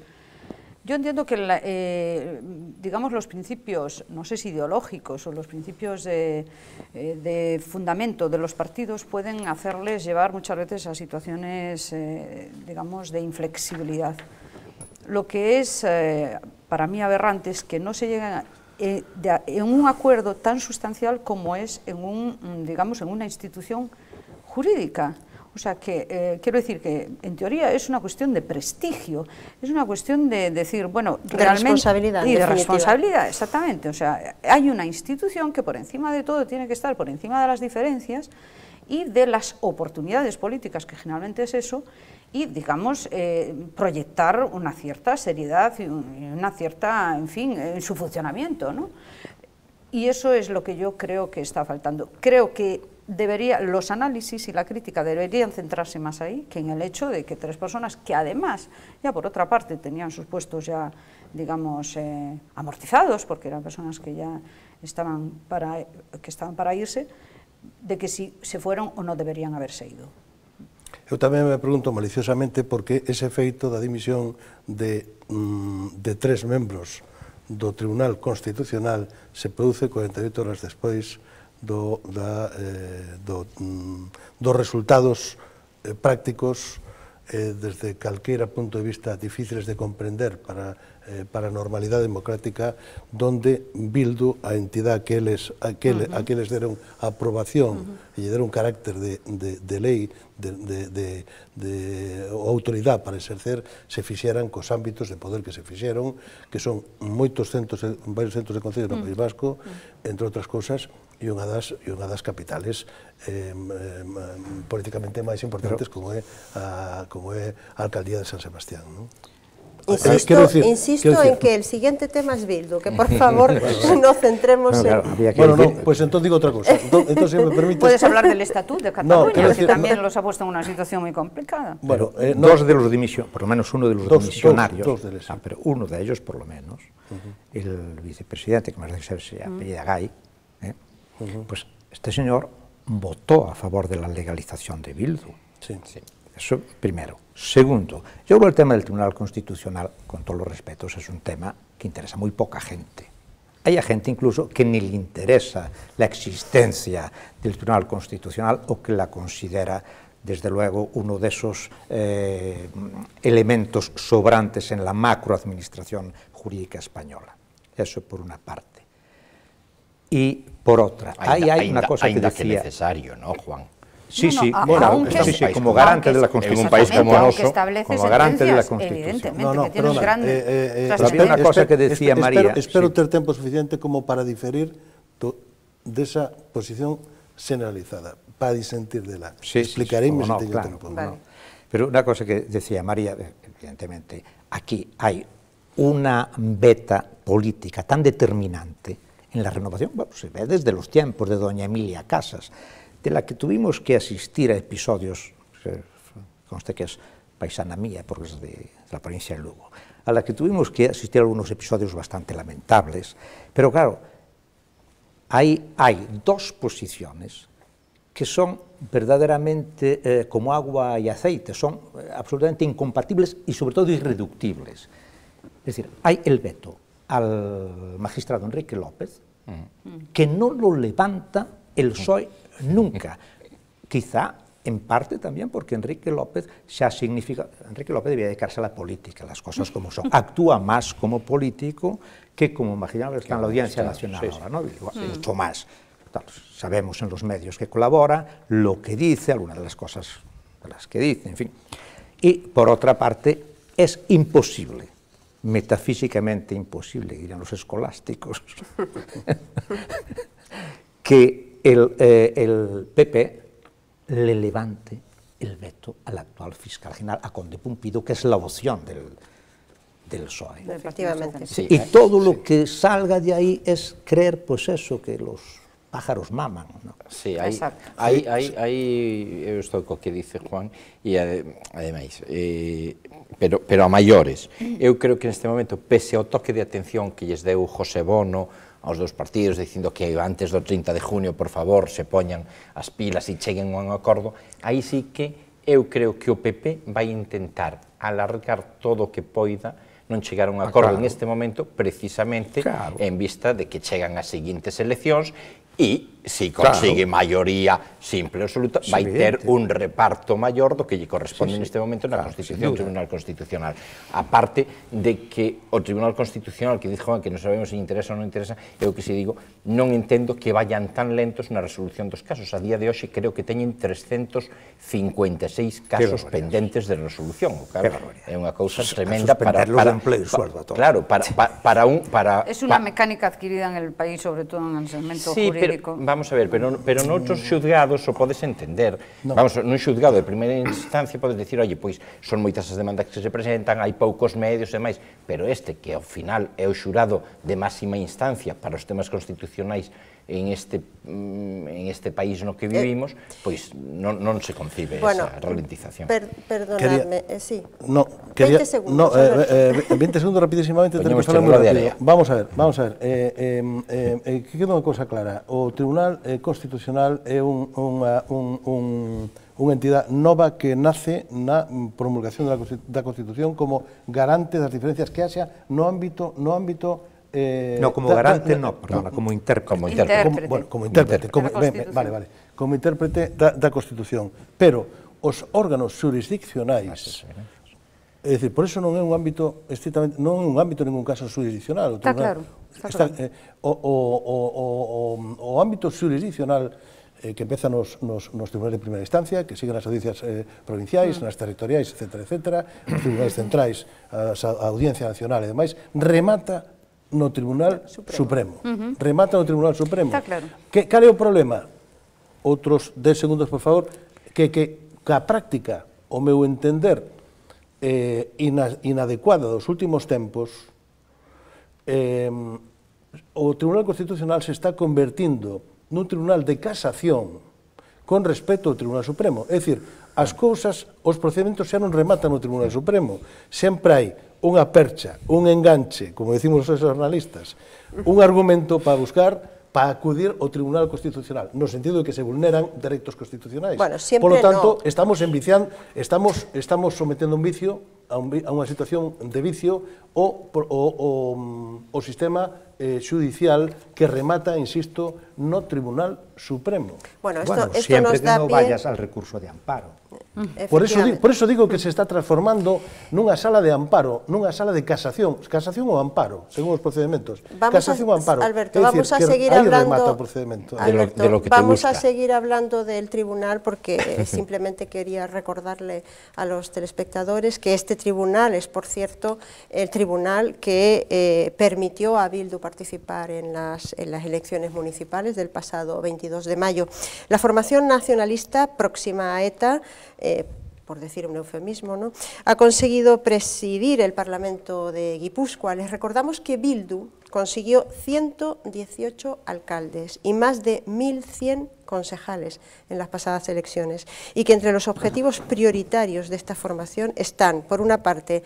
yo entiendo que, digamos, los principios, no sé si ideológicos o los principios de fundamento de los partidos pueden hacerles llevar muchas veces a situaciones, digamos, de inflexibilidad. Lo que es, para mí, aberrante es que no se llegue en un acuerdo tan sustancial como es en una institución jurídica. O sea, que quiero decir que, en teoría, es una cuestión de prestigio, es una cuestión de decir, bueno, realmente... De responsabilidad, exactamente. O sea, hay una institución que, por encima de todo, tiene que estar por encima de las diferencias y de las oportunidades políticas, que generalmente es eso, y, digamos, proyectar una cierta seriedad y una cierta, en fin, en su funcionamiento, ¿no? Y eso es lo que yo creo que está faltando. Creo que los análisis y la crítica deberían centrarse más ahí que en el hecho de que 3 personas que, además, ya por otra parte tenían sus puestos ya, digamos, amortizados, porque eran personas que ya estaban para irse, de que si se fueron o no deberían haberse ido. Eu tamén me pregunto maliciosamente por que ese feito da dimisión de 3 membros do Tribunal Constitucional se produce 48 horas despois dos resultados prácticos desde calquera punto de vista difíciles de comprender para a normalidade democrática, donde Bildu, a entidade que eles deron aprobación e lle deron carácter de lei, de autoridade para exercer, se fixeran cos ámbitos de poder que se fixeron, que son varios centros de concello no País Vasco, entre outras cousas, e unha das capitales políticamente máis importantes, como é a alcaldía de San Sebastián, non? Insisto en que el siguiente tema es Bildu, que por favor nos centremos en... Bueno, no, pues entonces digo otra cosa. Entonces, si me permites... Puedes hablar del Estatuto de Cataluña, que también los ha puesto en una situación muy complicada. Bueno, dos de los dimisionarios, por lo menos uno de los dimisionarios, pero uno de ellos por lo menos, el vicepresidente, que más debe ser, se apellida Gay, pues este señor votó a favor de la legalización de Bildu. Sí. Eso primero. Segundo, yo creo que el tema del Tribunal Constitucional, con todos los respetos, es un tema que interesa a muy poca gente. Hay gente incluso que ni le interesa la existencia del Tribunal Constitucional o que la considera, desde luego, uno de esos elementos sobrantes en la macroadministración jurídica española. Eso por una parte. Y por otra, hay una cosa que decía... que necesario, ¿no, Juan? Sí, No, sí, no, bueno, sí, sí, como garante de la Constitución. En un país como noso, como garante de la Constitución. Evidentemente, que tiene un gran había una cosa que decía María. Espero ter tempo suficiente como para diferir desa posición generalizada, para disentir dela. Explicaréme se teño tempo. Pero una cosa que decía María, evidentemente, aquí hay una beta política tan determinante en la renovación, bueno, se ve desde los tiempos de doña Emilia Casas, de la que tuvimos que asistir a episodios, conste que es paisana mía, porque es de la provincia de Lugo, a la que tuvimos que asistir a algunos episodios bastante lamentables, pero claro, hay dos posiciones que son verdaderamente como agua y aceite, son absolutamente incompatibles y sobre todo irreductibles. Es decir, hay el veto al magistrado Enrique López, que no lo levanta el PSOE nunca. Quizá, en parte también, porque Enrique López ya significa... Enrique López debía dedicarse a la política, las cosas como son. Actúa más como político que como magistrado que está en la Audiencia Nacional ahora, ¿no? Mucho más. Sabemos en los medios que colabora, lo que dice, algunas de las cosas de las que dice, en fin. Y, por otra parte, es imposible, metafísicamente imposible, dirían los escolásticos, que el PP le levante el veto al actual fiscal general, a Conde Pumpido, que es la opción del PSOE. Efectivamente. Sí, y todo lo que salga de ahí es creer, pues eso, que los pájaros maman, ¿no? Sí, aí eu estou co que dice Juan, e ademais, pero a maiores. Eu creo que neste momento, pese ao toque de atención que lles deu José Bono aos dous partidos, dicindo que antes do 30 de junio, por favor, se poñan as pilas e cheguen a un acordo, aí sí que eu creo que o PP vai intentar alargar todo o que poida, non chegar a un acordo neste momento, precisamente en vista de que chegan as seguintes eleccións e, se consigue maioría simple e absoluta, vai ter un reparto maior do que lle corresponde neste momento na Constitución do Tribunal Constitucional. A parte de que o Tribunal Constitucional, que dixo que non sabemos se interesa ou non interesa, eu que se digo, non entendo que vayan tan lentos na resolución dos casos. A día de hoxe creo que teñen 356 casos pendentes de resolución. É unha cousa tremenda para un... Es unha mecánica adquirida en el país, sobre todo en el segmento jurídico. Vamos a ver, pero noutros xudgados o podes entender. Vamos, nun xudgado de primeira instancia podes dicir, oye, pois son moitas as demandas que se presentan, hai poucos medios e máis, pero este, que ao final é o xurado de máxima instancia para os temas constitucionais en este país no que vivimos, pois non se concibe esa ralentización. Perdonadme, sí. 20 segundos. 20 segundos rapidísimamente, tenemos que falar moi rápido. Vamos a ver, que queda unha cosa clara. O Tribunal Constitucional é unha entidade nova que nace na promulgación da Constitución como garante das diferencias que haxa no ámbito no, como garante no, perdona, como intérprete. Como intérprete, como intérprete da Constitución. Pero os órganos jurisdiccionais, é dicir, por eso non é un ámbito estrictamente, non é un ámbito en ningún caso jurisdiccional. Está claro. O ámbito jurisdiccional que empeza nos tribunais de primeira instancia, que siguen as audiencias provinciais, nas territoriais, etc., os tribunais centrais, a Audiencia Nacional e demais, remata no Tribunal Supremo. Remata no Tribunal Supremo. Está claro. Cal é o problema? Outros 10 segundos, por favor, que a práctica, o meu entender, inadecuada dos últimos tempos, o Tribunal Constitucional se está convertindo nun tribunal de casación con respecto ao Tribunal Supremo. É dicir, as cousas, os procedementos xa non rematan no Tribunal Supremo. Sempre hai unha percha, un enganche, como decimos os xornalistas, un argumento para buscar para acudir ao Tribunal Constitucional, no sentido de que se vulneran dereitos constitucionais. Bueno, siempre por lo tanto, no. estamos sometendo un vicio a unha situación de vicio o sistema judicial que remata, insisto, no Tribunal Supremo. Bueno, esto siempre nos que da no pie... vayas al recurso de amparo. Por eso digo que se está transformando nunha sala de amparo, nunha sala de casación ou amparo, según os procedementos. Casación ou amparo. Alberto, vamos a seguir hablando, vamos a seguir hablando del tribunal porque simplemente quería recordarle a los telespectadores que este tribunal es, por cierto, el tribunal que permitió a Bildu participar en las elecciones municipales del pasado 22 de mayo. La formación nacionalista próxima a ETA, por decir un eufemismo, ¿no?, ha conseguido presidir el Parlamento de Guipúzcoa. Les recordamos que Bildu consiguió 118 alcaldes y más de 1.100 concejales en las pasadas elecciones, y que entre los objetivos prioritarios de esta formación están, por una parte,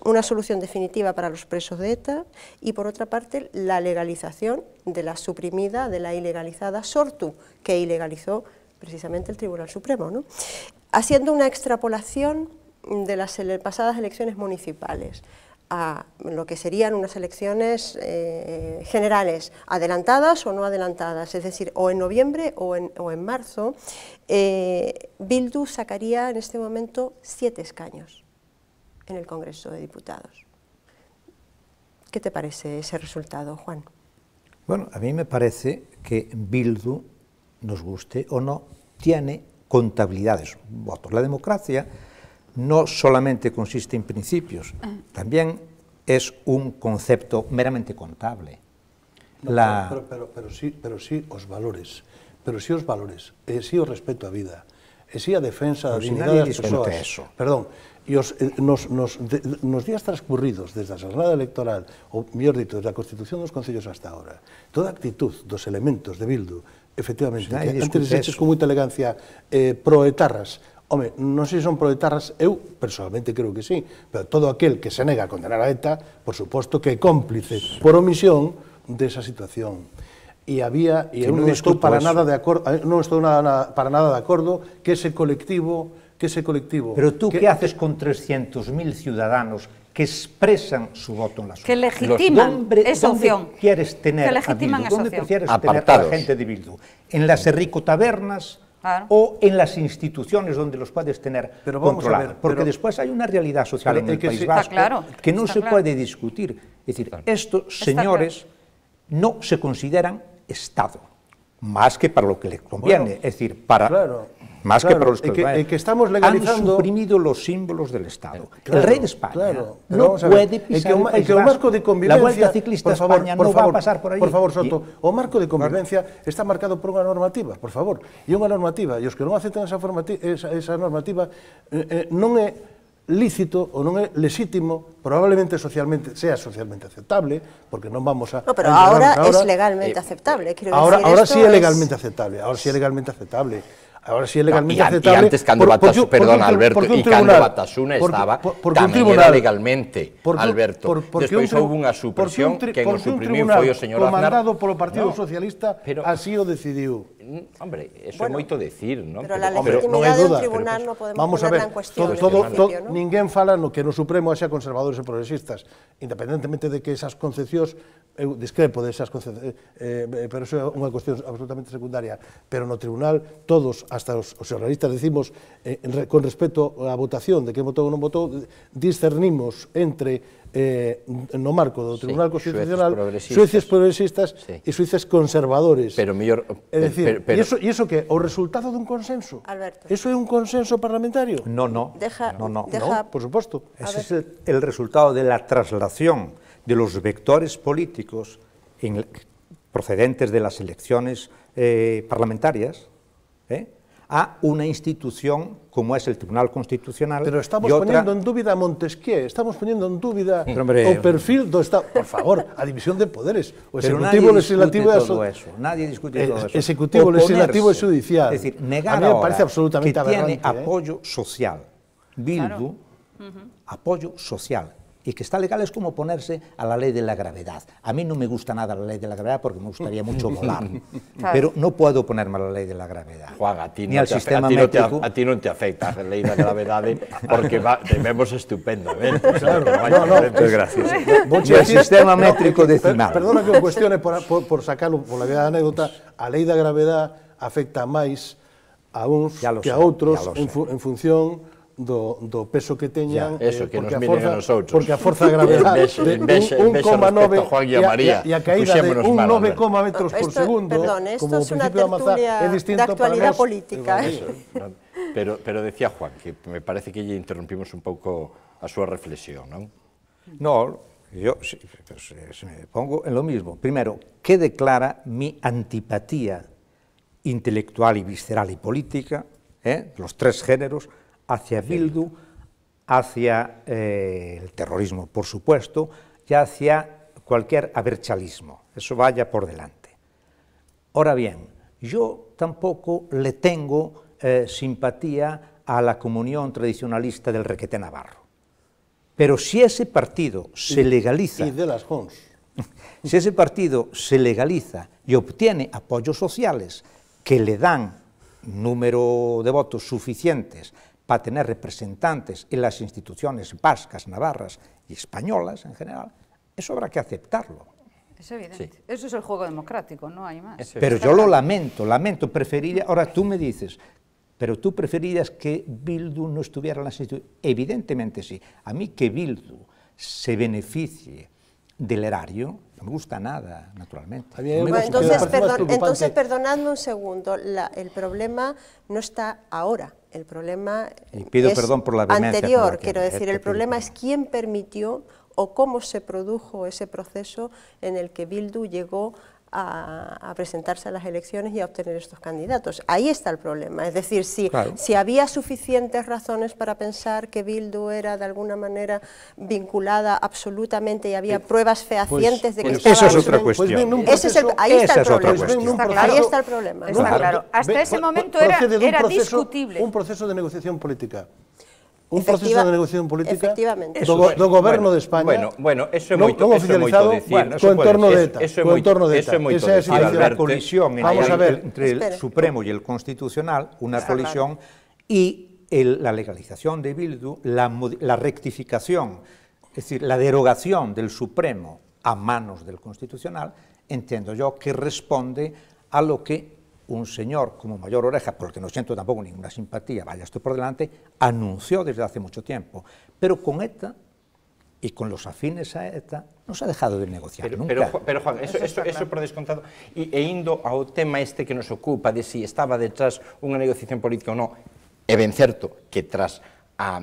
una solución definitiva para los presos de ETA y, por otra parte, la legalización de la suprimida, de la ilegalizada Sortu, que ilegalizó precisamente el Tribunal Supremo, ¿no? Haciendo una extrapolación de las pasadas elecciones municipales a lo que serían unas elecciones generales, adelantadas o no adelantadas, es decir, o en noviembre o en marzo, Bildu sacaría en este momento 7 escaños en el Congreso de Diputados. ¿Qué te parece ese resultado, Juan? Bueno, a mí me parece que Bildu, nos guste o no, tiene contabilidades, votos. La democracia no solamente consiste en principios, también es un concepto meramente contable. Pero sí os valores, sí o respeto a vida, sí a defensa da dignidade das persoas. Perdón, e nos días transcurridos desde a xornada electoral, ou mellor dito, desde a Constitución dos Concellos hasta ahora, toda a actitud dos elementos de Bildu, efectivamente, que antes dixeches con moita elegancia proetarras. Home, non sei se son proetarras, eu personalmente creo que sí, pero todo aquel que se nega a condenar a ETA, por suposto que é cómplice por omisión desa situación. E eu non estou para nada de acordo, que ese colectivo... Pero tú, ¿qué haces con 300.000 ciudadanos que expresan su voto en las urnas? Que legitiman esa opción. ¿Dónde quieres tener a Bildu? ¿Dónde prefieres tener a la gente de Bildu? ¿En las Errico-tabernas o en las instituciones donde los puedes tener controlados? Porque después hay una realidad social en el País Vasco que no se puede discutir. Es decir, estos señores no se consideran Estado, más que para lo que les conviene, es decir, más que para los que estamos legalizando... Han suprimido los símbolos del Estado. El rey de España no puede pisar el País Vasco. La Vuelta Ciclista a España no va a pasar por allí. Por favor, Soto, o marco de convivencia está marcado por unha normativa, por favor, e unha normativa, e os que non aceptan esa normativa non é lícito ou non é lexítimo, probablemente sea socialmente aceptable, porque non vamos a... No, pero ahora es legalmente aceptable. Ahora sí é legalmente aceptable, ahora sí é legalmente aceptable. Ahora sí é legalmente aceptable. E antes, cando Batasuna, perdona, Alberto, e cando Batasuna estaba, tamén era legalmente, Alberto. Despois houve unha supresión, que o suprimiu foi o señor Aznar. Comandado polo Partido Socialista, así o decidiu. Hombre, eso é moito decir, non? Pero la legitimidade do tribunal non podemos ponerla en cuestión. Ninguén fala no que no Supremo haxa conservadores e progresistas, independentemente de que esas concepcións, eu discrepo desas concepcións, pero eso é unha cuestión absolutamente secundaria, pero no tribunal todos, hasta os xornalistas, decimos, con respecto á votación, de que votou ou non votou, discernimos entre, no marco do Tribunal Constitucional, xueces progresistas e xueces conservadores. Pero mellor... É dicir, e iso que? O resultado dun consenso? Alberto. ¿Eso é un consenso parlamentario? No, por supuesto. Ese es el resultado de la traslación de los vectores políticos procedentes de las elecciones parlamentarias a una institución como es el Tribunal Constitucional. Pero estamos poniendo en dúbida a Montesquieu, estamos poniendo en dúbida o perfil do Estado. Por favor, a división de poderes, o executivo, legislativo e nadie discute todo eso. Executivo, legislativo e judicial. Es decir, negar a mí me parece absolutamente que tiene apoyo social. Bildu, apoyo social. Y que está legal es como ponerse a la ley de la gravedad. A mí no me gusta nada la ley de la gravedad porque me gustaría mucho volar, pero no puedo ponerme a la ley de la gravedad. Juan, a ti ni al sistema métrico. A ti non te afecta a lei da gravedade porque te vemos estupendamente. Claro, Muchas gracias. Ni al sistema métrico decimal. Perdona que o cuestione por sacarlo por la vía da anécdota, a lei da gravedad afecta máis a uns que a outros en función do peso que teñan, eso, que nos miren a nosotros. Porque a forza de gravedad de 1,9 e a caída de 1,9 metros por segundo, como o principio da Mazá, é distinto para actualidad política. Pero decía Juan, que me parece que lle interrompimos un pouco a súa reflexión, non? No, yo me pongo en lo mismo. Primero, ¿qué declara mi antipatía intelectual y visceral y política, los tres géneros, hacia Bildu, hacia el terrorismo, por supuesto, y hacia cualquier abertzalismo? Eso vaya por delante. Ahora bien, yo tampoco le tengo simpatía a la comunión tradicionalista del requete navarro. Pero si ese partido se legaliza... Y de las Jons. Si ese partido se legaliza y obtiene apoyos sociales que le dan número de votos suficientes para tener representantes en las instituciones vascas, navarras y españolas en general, eso habrá que aceptarlo. Es evidente. Sí. Eso es el juego democrático, no hay más. Pero yo lo lamento, preferiría... Ahora tú me dices, pero tú preferirías que Bildu no estuviera en las instituciones. Evidentemente sí. A mí que Bildu se beneficie del erario no me gusta nada, naturalmente. Bueno, entonces, perdonadme un segundo, el problema no está ahora. El problema es anterior, quiero decir, el problema es quién permitió o cómo se produjo ese proceso en el que Bildu llegó a presentarse a las elecciones y a obtener estos candidatos. Ahí está el problema, es decir, si había suficientes razones para pensar que Bildu era de alguna manera vinculada absolutamente y había pruebas fehacientes de que estaba... Eso es otra cuestión. Ahí está el problema. Ahí está el problema. Está claro. Hasta ese momento era discutible. Un proceso de negociación política. Un proceso de negociación política do goberno de España. Bueno, eso é moito decir. Co entorno de ETA. Eso é moito decir. Hay una colisión entre el Supremo y el Constitucional, una colisión, y la legalización de Bildu, la rectificación, es decir, la derogación del Supremo a manos del Constitucional, entiendo yo que responde a lo que un señor como Mayor Oreja, por el que no siento tampoco ninguna simpatía, vaya esto por delante, anunció desde hace mucho tiempo. Pero con ETA y con los afines a ETA no se ha dejado de negociar nunca. Pero Juan, eso por descontado, e indo ao tema este que nos ocupa de si estaba detrás unha negociación política ou non, é ben certo que tras a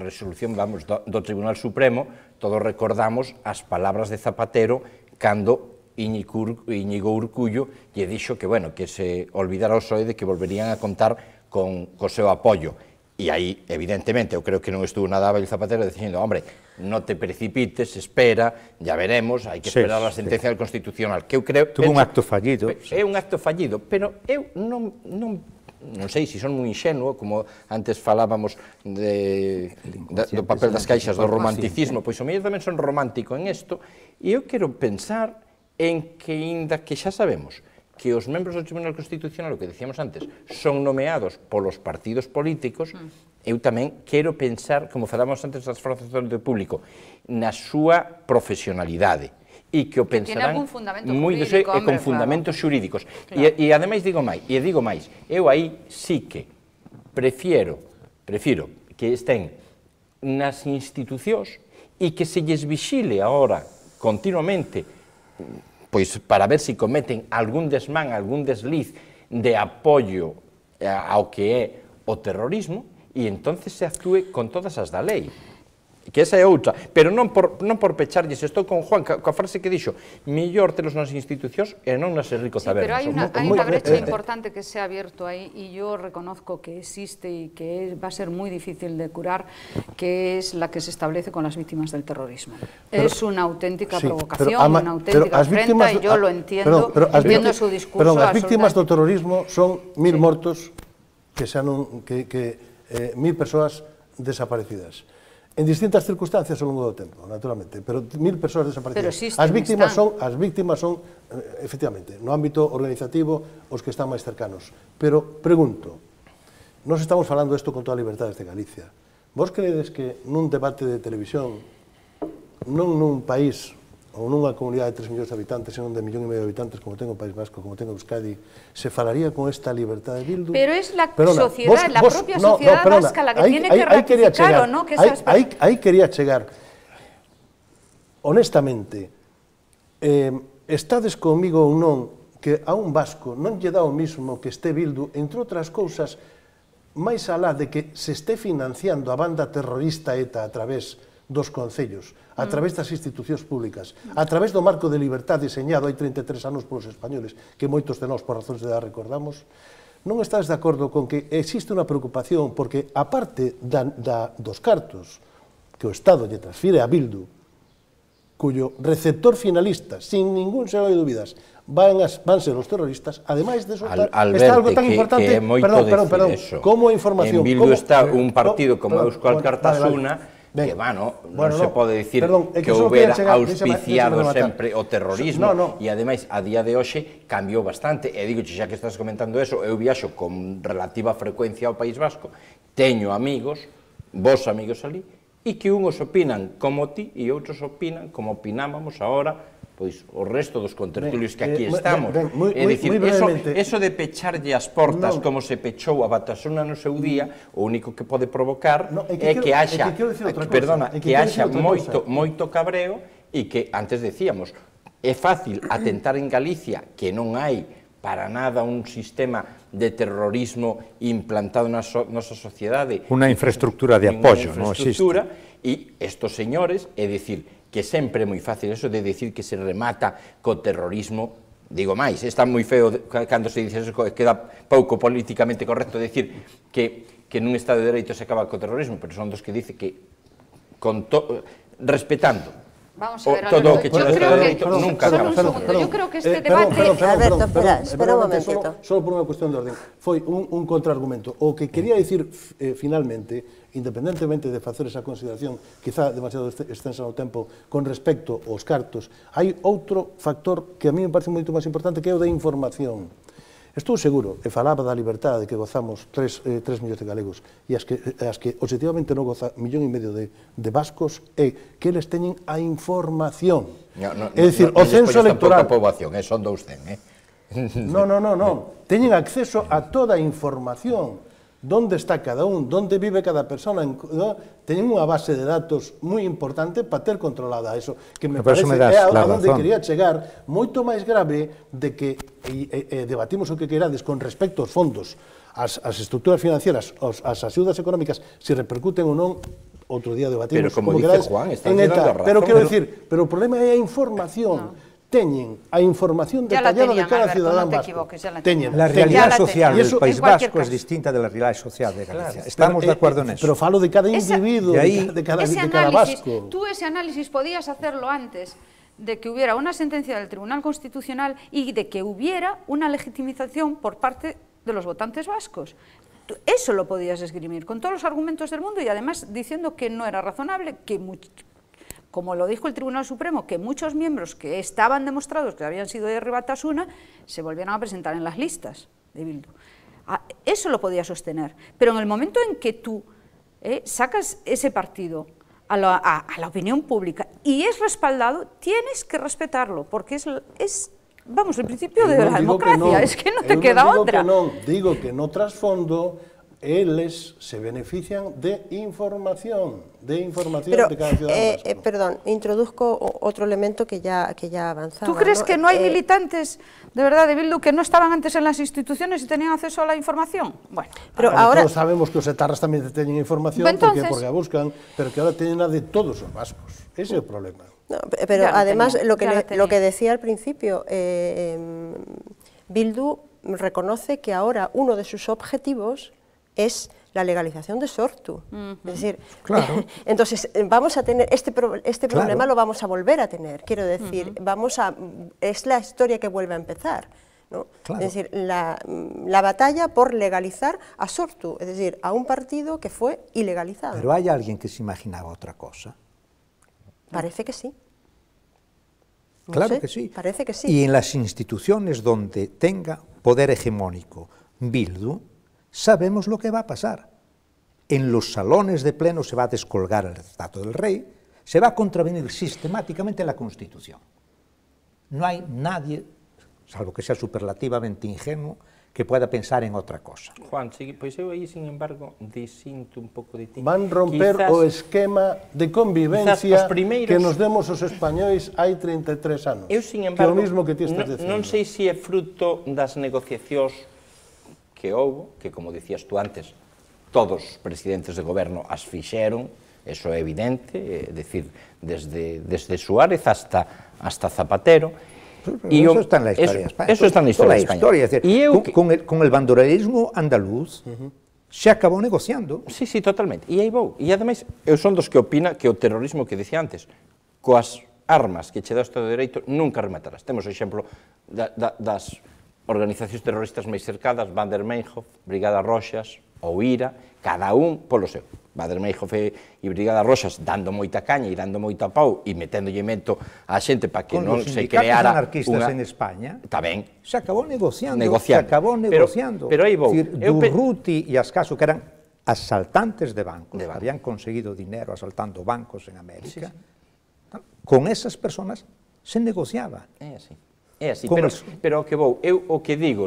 resolución do Tribunal Supremo todos recordamos as palabras de Zapatero cando Íñigo Urcullo lle dixo que, bueno, que se olvidara o PSOE de que volverían a contar co seu apoio. E aí, evidentemente, eu creo que non estuvo nada hábil Zapatero dicindo, hombre, non te precipites, espera, ya veremos, hai que esperar a sentencia del Constitucional, que eu creo... Tuvo un acto fallido. É un acto fallido, pero eu non sei se son moi ingenuo, como antes falábamos do papel das caixas do romanticismo, pois o mellor tamén son romántico en isto, e eu quero pensar en que, inda que xa sabemos que os membros do Tribunal Constitucional, o que decíamos antes, son nomeados polos partidos políticos, eu tamén quero pensar, como falamos antes das forzas do público, na súa profesionalidade, e que o pensarán moi con fundamentos xurídicos. E ademais digo máis, eu aí sí que prefiro que estén nas institucións e que se lles vixile agora continuamente pois para ver se cometen algún desmán, algún desliz de apoio ao que é o terrorismo e entonces se actúe con todas as da lei. Que esa é outra, pero non por pecharlles. Estou con Juan, coa frase que dixo, mellor telos nas institucións e non nas Enrico Tabernas. Pero hai unha brecha importante que se ha abierto aí e yo reconozco que existe e que va a ser moi difícil de curar, que es la que se establece con las víctimas del terrorismo. Es una auténtica provocación, una auténtica afrenta e yo lo entiendo, entiendo su discurso. Pero as víctimas do terrorismo son 1000 mortos que 1000 persoas desaparecidas. en distintas circunstancias ao longo do tempo, naturalmente, pero 1000 persoas desaparecidas. Pero existen, As víctimas son, efectivamente, no ámbito organizativo, os que están máis cercanos. Pero, pregunto, nós estamos falando isto con toda a libertad desde Galicia. Vos creedes que nun debate de televisión, non nun país ou nunha comunidade de 3 millóns de habitantes, senón de 1,5 millón de habitantes, como ten o País Vasco, como ten Euskadi, se falaría con esta libertad de Bildu? Pero es la sociedad, la propia sociedad vasca la que tiene que ratificar o no que esas... Aí quería chegar. Honestamente, estades comigo ou non que a un vasco non lle dá o mismo que este Bildu, entre outras cousas, máis alá de que se este financiando a banda terrorista ETA a través dos concellos, a través das institucións públicas, a través do marco de libertad diseñado hai 33 anos polos españoles, que moitos de nós, por razóns de edad, recordamos, non estás de acordo con que existe unha preocupación porque, a parte dos cartos que o Estado lle transfire a Bildu, cuyo receptor finalista, sin ningún xero de dúbidas, van ser os terroristas, ademais de eso, está algo tan importante, perdón, como a información. En Bildu está un partido como Euskal Cartasuna, que, non se pode dicir que houbera auspiciado sempre o terrorismo, e ademais, a día de hoxe, cambiou bastante, e digo, xa que estás comentando eso, eu viaxo con relativa frecuencia ao País Vasco, teño amigos, vos amigos ali, e que unhos opinan como ti, e outros opinan como opinábamos agora, pois o resto dos contertulios que aquí estamos. É dicir, eso de pecharlle as portas como se pechou a Batasuna no seu día, o único que pode provocar é que haxa moito cabreo e que, antes decíamos, é fácil atentar en Galicia que non hai para nada un sistema de terrorismo implantado na nosa sociedade. Unha infraestructura de apoio, non existe. E estos señores, é dicir, que sempre é moi fácil eso de decir que se remata co terrorismo, digo máis, está moi feo cando se dice eso, queda pouco políticamente correcto decir que nun Estado de Dereito se acaba co terrorismo, pero son dos que dice que respetando todo o que che dereito nunca acaba. Yo creo que este debate... Alberto, espera un momentito. Solo por unha cuestión de orden. Foi un contraargumento. O que quería dicir finalmente, independentemente de facer esa consideración quizá demasiado extensa no tempo con respecto aos cartos, hai outro factor que a mí me parece moito máis importante, que é o da información. Estou seguro, e falaba da liberdade que gozamos 3 millóns de galegos, e as que objetivamente non goza 1,5 millón de vascos, é que eles teñen a información. É dicir, o censo electoral... Son 200, Non. Teñen acceso a toda a información. Onde está cada un, onde vive cada persona, teñen unha base de datos moi importante para ter controlada eso, que me parece é a onde quería chegar, moito máis grave de que debatimos o que querades con respecto aos fondos, as estructuras financieras, as axudas económicas, se repercuten ou non, outro día debatimos, como dice Juan, están dando razón. Pero quero dicir, pero o problema é a información. Teñen a información detallada de cada cidadán vasco. La realidad social del País Vasco es distinta de la realidad social de Galicia. Estamos de acuerdo en eso. Pero falo de cada individuo, de cada vasco. Tú ese análisis podías hacerlo antes de que hubiera una sentencia del Tribunal Constitucional y de que hubiera una legitimización por parte de los votantes vascos. Eso lo podías esgrimir con todos los argumentos del mundo y además diciendo que no era razonable, que como lo dijo el Tribunal Supremo, que muchos miembros que estaban demostrados que habían sido de Batasuna se volvieran a presentar en las listas de Bildu. Eso lo podía sostener, pero en el momento en que tú sacas ese partido a la opinión pública y es respaldado, tienes que respetarlo, porque es vamos, el principio de la democracia, es que no te queda otra. Digo que no trasfondo eles se benefician de información de cada ciudadano vasco. Perdón, introduzco otro elemento que ya avanzaba. ¿Tú crees que no hay militantes de verdad de Bildu que no estaban antes en las instituciones y tenían acceso a la información? Bueno, pero ahora todos sabemos que os etarras tamén teñen información porque a buscan, pero que ahora teñen a de todos os vascos. Ese é o problema. No, pero además, lo que decía al principio, Bildu reconoce que ahora uno de sus objetivos es la legalización de Sortu. Es decir, entonces vamos a tener este problema, lo vamos a volver a tener, quiero decir, es la historia que vuelve a empezar. ¿no? Claro. Es decir, la batalla por legalizar a Sortu, es decir, a un partido que fue ilegalizado. Pero hay alguien que se imaginaba otra cosa. Parece que sí. No Claro sé, que sí. Parece que sí. Y en las instituciones donde tenga poder hegemónico Bildu, sabemos lo que va a pasar. En los salones de pleno se va a descolgar el retrato del rey, se va a contravenir sistemáticamente la Constitución. No hay nadie, salvo que sea superlativamente ingenuo, que pueda pensar en outra cosa. Juan, pois eu aí, sin embargo, disinto un pouco de ti. Van romper o esquema de convivencia que nos demos os españois hai 33 anos. Eu, sin embargo, que é o mismo que ti estás dicindo. Non sei se é fruto das negociacións que houbo, que, como dicías tú antes, todos os presidentes de goberno as fixeron, eso é evidente, é dicir, desde Suárez hasta Zapatero. Eso está en la historia de España. Eso está en la historia de España. Con el banderismo andaluz se acabou negociando. Sí, totalmente. E aí vou. E ademais, eu son dos que opina que o terrorismo que dicía antes, coas armas que che dá o Estado de Dereito, nunca rematarás. Temos o exemplo das organizacións terroristas máis cercadas, Baader Meinhof, Brigada Roxas, ou IRA, cada un polo seu. Baader Meinhof e Brigada Roxas dando moita caña e dando moita pau e meténdolle mento á xente para que non se creara unha... Con os sindicatos anarquistas en España, tamén, se acabou negociando. Pero aí vou. Durruti e Ascaso, que eran asaltantes de bancos, habían conseguido dinero asaltando bancos en América, con esas personas se negociaba. É así. É así, pero o que vou, eu o que digo,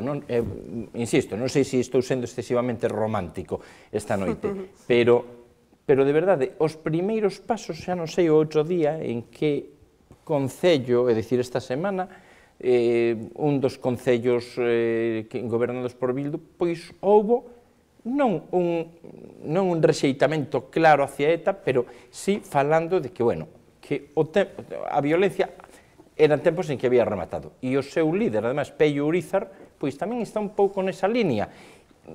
insisto, non sei se estou sendo excesivamente romántico esta noite, pero de verdade, os primeiros pasos, xa non sei o outro día en que concello, é dicir, esta semana, un dos concellos gobernados por Bildu, pois houbo non un rexeitamento claro hacia ETA, pero sí falando de que, bueno, que a violencia eran tempos en que había rematado. E o seu líder, además, Pello Urizar, pois tamén está un pouco nesa línea.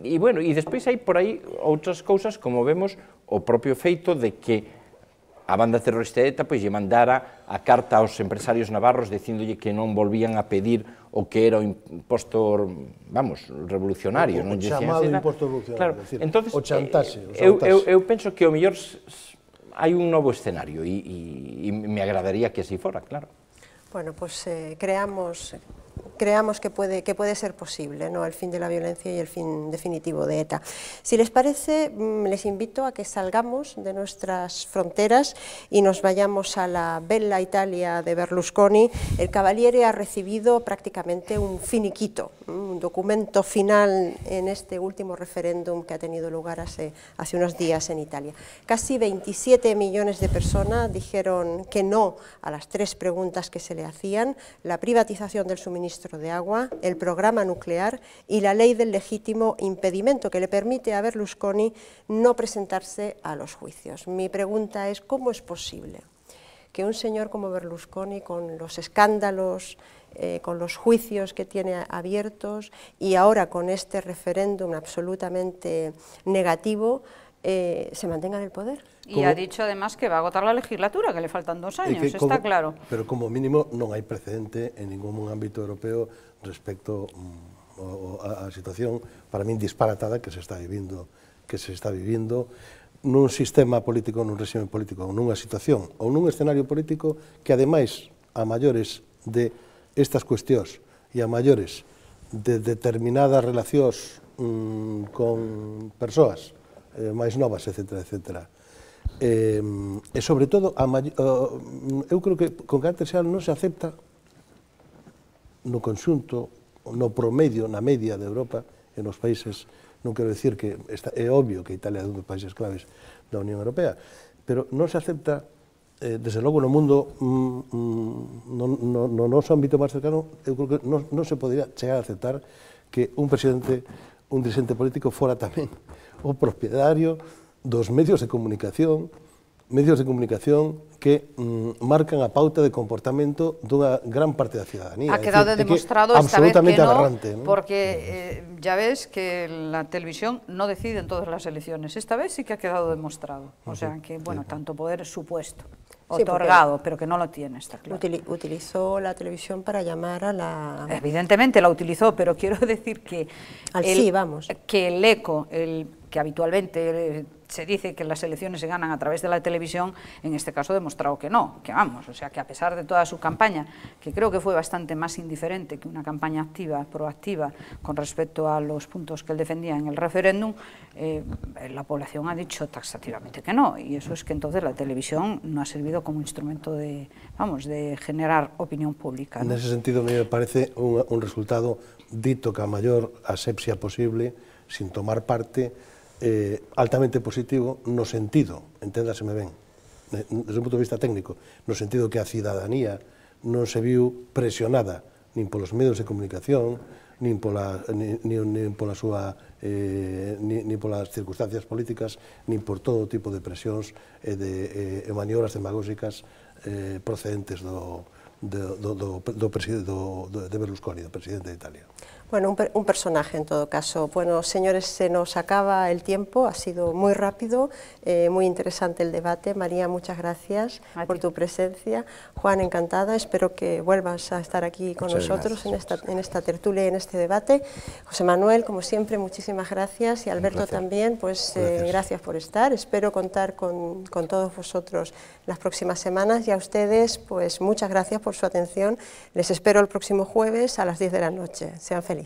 E, bueno, e despois hai por aí outras cousas, como vemos, o propio feito de que a banda terrorista ETA pois lle mandara a carta aos empresarios navarros dicíndolle que non volvían a pedir o que era o imposto, vamos, revolucionario. O chamado imposto revolucionario, entonces, o chantaxe. Eu penso que o mellor hai un novo escenario e me agradaría que así fora, claro. Bueno, pues creamos que puede ser posible, ¿no?, el fin de la violencia y el fin definitivo de ETA. Si les parece, les invito a que salgamos de nuestras fronteras y nos vayamos a la bella Italia de Berlusconi. El Cavaliere ha recibido prácticamente un finiquito, un documento final en este último referéndum que ha tenido lugar hace unos días en Italia. Casi 27 millones de personas dijeron que no a las 3 preguntas que se le hacían: la privatización del suministro de agua, el programa nuclear y la ley del legítimo impedimento, que le permite a Berlusconi no presentarse a los juicios. Mi pregunta es, ¿cómo es posible que un señor como Berlusconi, con los escándalos, con los juicios que tiene abiertos y ahora con este referéndum absolutamente negativo, se mantenga en el poder? Y ha dicho además que va a agotar la legislatura, que le faltan 2 años, está claro. Pero como mínimo non hai precedente en ningún ámbito europeo respecto á situación, para min, disparatada que se está vivindo nun sistema político, nun réxime político, nunha situación ou nun escenario político que, ademais, a maiores de estas cuestións e a maiores de determinadas relacións con persoas máis novas, etc., e sobre todo, eu creo que con carácter xeral non se acepta no conxunto, no promedio, na media de Europa e nos países, non quero dicir que é obvio que Italia é un dos países claves da Unión Europea, pero non se acepta, desde logo no mundo, no noso ámbito máis cercano, eu creo que non se podría chegar a aceptar que un presidente, un dirigente político fora tamén o propietario dos medios de comunicación que marcan a pauta de comportamento dunha gran parte da ciudadanía. Ha quedado demostrado esta vez que no, porque ya ves que la televisión no decide en todas las elecciones. Esta vez sí que ha quedado demostrado. O sea que, bueno, tanto poder es supuesto. otorgado, pero que no lo tiene, está claro. Utilizó la televisión para llamar a la... Evidentemente la utilizó, pero quiero decir que... Que el eco, que habitualmente se dice que las elecciones se ganan a través de la televisión, en este caso ha demostrado que no, que vamos, o sea que a pesar de toda su campaña, que creo que fue bastante más indiferente que una campaña activa, proactiva, con respecto a los puntos que él defendía en el referéndum, la población ha dicho taxativamente que no, y eso es que entonces la televisión no ha servido como instrumento de, vamos, de generar opinión pública, ¿no? En ese sentido, a mí me parece un resultado dito que a mayor asepsia posible, sin tomar parte, altamente positivo no sentido, enténdaseme ben, desde un punto de vista técnico, no sentido que a cidadanía non se viu presionada nin polos medios de comunicación, nin polas circunstancias políticas, nin por todo tipo de presións e maniobras demagógicas procedentes de Berlusconi, do presidente de Italia. Bueno, un personaje en todo caso. Bueno, señores, se nos acaba el tiempo, ha sido muy rápido, muy interesante el debate. María, muchas gracias por tu presencia. Juan, encantada, espero que vuelvas a estar aquí con nosotros en esta tertulia y en este debate. José Manuel, como siempre, muchísimas gracias, y Alberto también, pues gracias por estar. Espero contar con todos vosotros las próximas semanas, y a ustedes, pues muchas gracias por su atención. Les espero el próximo jueves a las 10 de la noche. Sean felices.